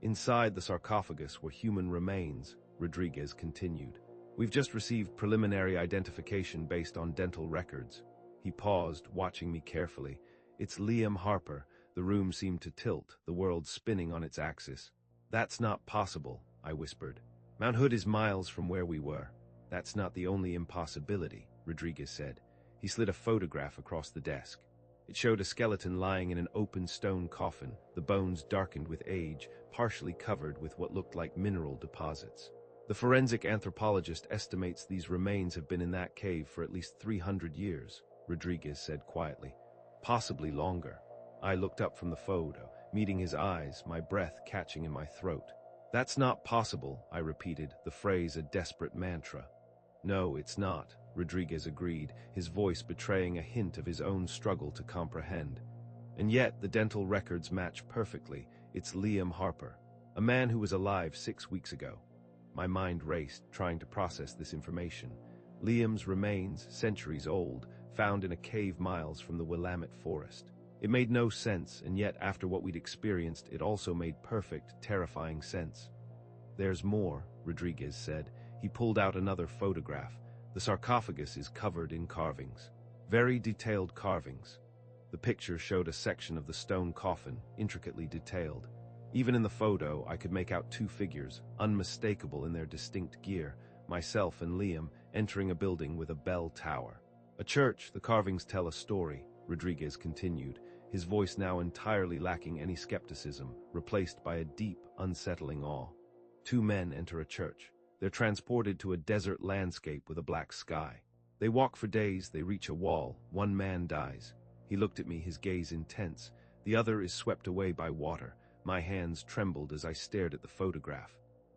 Inside the sarcophagus were human remains, Rodriguez continued. We've just received preliminary identification based on dental records. He paused, watching me carefully. It's Liam Harper. The room seemed to tilt, the world spinning on its axis. That's not possible, I whispered. Mount Hood is miles from where we were. That's not the only impossibility, Rodriguez said. He slid a photograph across the desk. It showed a skeleton lying in an open stone coffin, the bones darkened with age, partially covered with what looked like mineral deposits. The forensic anthropologist estimates these remains have been in that cave for at least 300 years, Rodriguez said quietly. Possibly longer. I looked up from the photo, meeting his eyes, my breath catching in my throat. That's not possible, I repeated, the phrase a desperate mantra. No, it's not, Rodriguez agreed, his voice betraying a hint of his own struggle to comprehend. And yet the dental records match perfectly. It's Liam Harper, a man who was alive 6 weeks ago. My mind raced, trying to process this information. Liam's remains, centuries old, found in a cave miles from the Willamette Forest. It made no sense, and yet after what we'd experienced, it also made perfect, terrifying sense. There's more, Rodriguez said. He pulled out another photograph. The sarcophagus is covered in carvings. Very detailed carvings. The picture showed a section of the stone coffin, intricately detailed. Even in the photo, I could make out two figures, unmistakable in their distinct gear, myself and Liam entering a building with a bell tower. A church, the carvings tell a story, Rodriguez continued, his voice now entirely lacking any skepticism, replaced by a deep, unsettling awe. Two men enter a church. They're transported to a desert landscape with a black sky. They walk for days, they reach a wall, one man dies. He looked at me, his gaze intense. The other is swept away by water. My hands trembled as I stared at the photograph.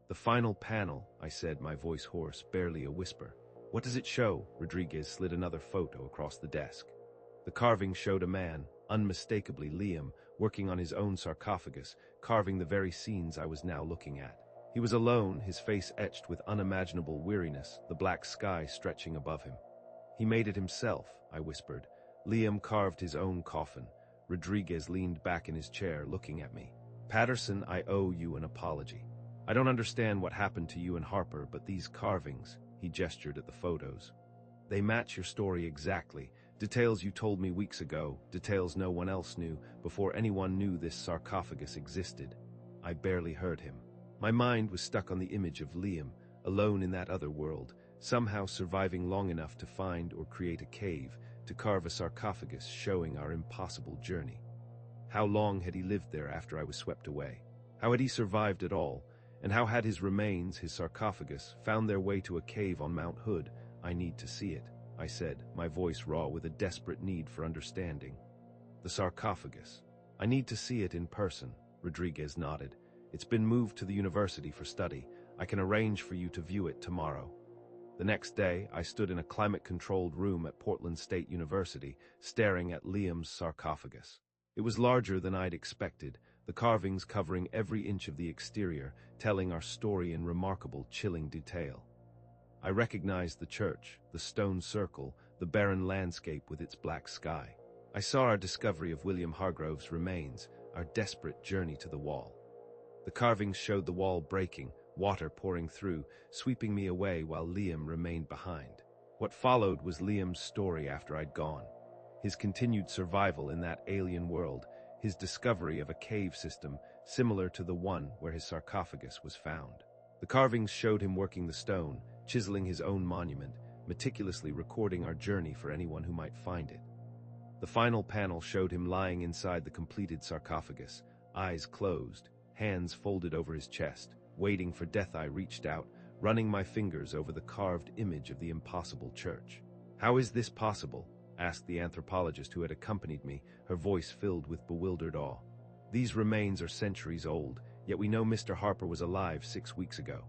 The final panel, I said, my voice hoarse, barely a whisper. What does it show? Rodriguez slid another photo across the desk. The carving showed a man, unmistakably Liam, working on his own sarcophagus, carving the very scenes I was now looking at. He was alone, his face etched with unimaginable weariness, the black sky stretching above him. He made it himself, I whispered. Liam carved his own coffin. Rodriguez leaned back in his chair, looking at me. Patterson, I owe you an apology. I don't understand what happened to you and Harper, but these carvings, he gestured at the photos. They match your story exactly. Details you told me weeks ago, details no one else knew, before anyone knew this sarcophagus existed. I barely heard him. My mind was stuck on the image of Liam, alone in that other world, somehow surviving long enough to find or create a cave, to carve a sarcophagus showing our impossible journey. How long had he lived there after I was swept away? How had he survived at all? And how had his remains, his sarcophagus, found their way to a cave on Mount Hood? I need to see it, I said, my voice raw with a desperate need for understanding. The sarcophagus. I need to see it in person, Rodriguez nodded. It's been moved to the university for study. I can arrange for you to view it tomorrow. The next day, I stood in a climate-controlled room at Portland State University, staring at Liam's sarcophagus. It was larger than I'd expected, the carvings covering every inch of the exterior, telling our story in remarkable, chilling detail. I recognized the church, the stone circle, the barren landscape with its black sky. I saw our discovery of William Hargrove's remains, our desperate journey to the wall. The carvings showed the wall breaking, water pouring through, sweeping me away while Liam remained behind. What followed was Liam's story after I'd gone. His continued survival in that alien world, his discovery of a cave system similar to the one where his sarcophagus was found. The carvings showed him working the stone, chiseling his own monument, meticulously recording our journey for anyone who might find it. The final panel showed him lying inside the completed sarcophagus, eyes closed, hands folded over his chest, waiting for death. I reached out, running my fingers over the carved image of the impossible church. How is this possible? Asked the anthropologist who had accompanied me, her voice filled with bewildered awe. These remains are centuries old, yet we know Mr. Harper was alive 6 weeks ago.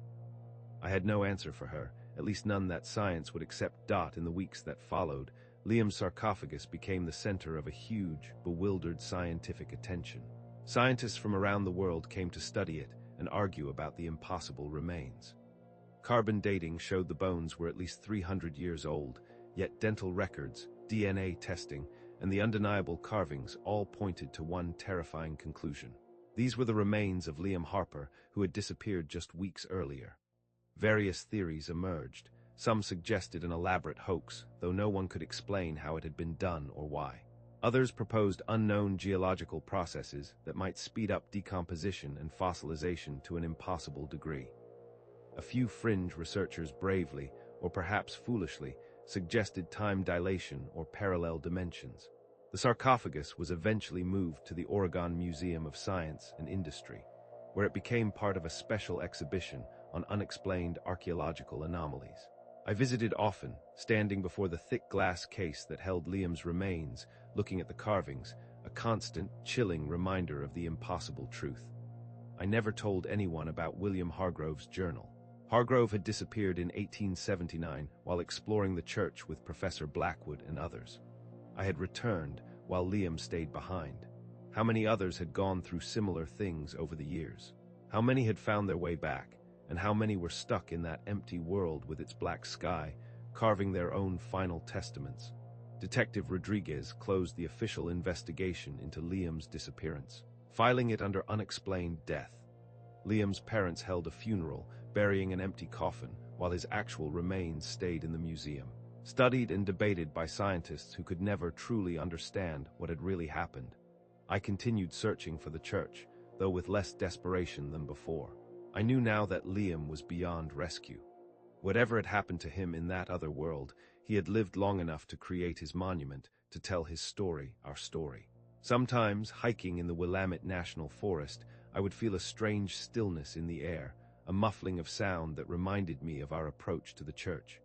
I had no answer for her, at least none that science would accept. In the weeks that followed, Liam's sarcophagus became the center of a huge, bewildered scientific attention. Scientists from around the world came to study it and argue about the impossible remains. Carbon dating showed the bones were at least 300 years old, yet dental records, DNA testing, and the undeniable carvings all pointed to one terrifying conclusion. These were the remains of Liam Harper, who had disappeared just weeks earlier. Various theories emerged. Some suggested an elaborate hoax, though no one could explain how it had been done or why. Others proposed unknown geological processes that might speed up decomposition and fossilization to an impossible degree. A few fringe researchers bravely, or perhaps foolishly, suggested time dilation or parallel dimensions. The sarcophagus was eventually moved to the Oregon Museum of Science and Industry, where it became part of a special exhibition on unexplained archaeological anomalies. I visited often, standing before the thick glass case that held Liam's remains, looking at the carvings, a constant, chilling reminder of the impossible truth. I never told anyone about William Hargrove's journal. Hargrove had disappeared in 1879 while exploring the church with Professor Blackwood and others. I had returned while Liam stayed behind. How many others had gone through similar things over the years? How many had found their way back? And how many were stuck in that empty world with its black sky, carving their own final testaments? Detective Rodriguez closed the official investigation into Liam's disappearance, filing it under unexplained death. Liam's parents held a funeral, burying an empty coffin, while his actual remains stayed in the museum, studied and debated by scientists who could never truly understand what had really happened. I continued searching for the church, though with less desperation than before. I knew now that Liam was beyond rescue. Whatever had happened to him in that other world, he had lived long enough to create his monument, to tell his story, our story. Sometimes, hiking in the Willamette National Forest, I would feel a strange stillness in the air, a muffling of sound that reminded me of our approach to the church.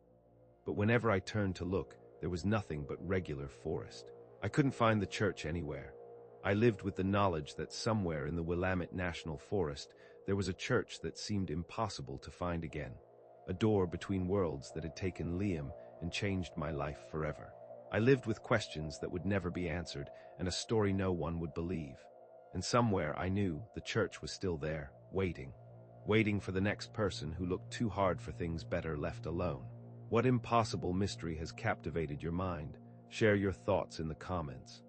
But whenever I turned to look, there was nothing but regular forest. I couldn't find the church anywhere. I lived with the knowledge that somewhere in the Willamette National Forest there was a church that seemed impossible to find again. A door between worlds that had taken Liam and changed my life forever. I lived with questions that would never be answered and a story no one would believe. And somewhere I knew the church was still there, waiting for the next person who looked too hard for things better left alone. What impossible mystery has captivated your mind? Share your thoughts in the comments.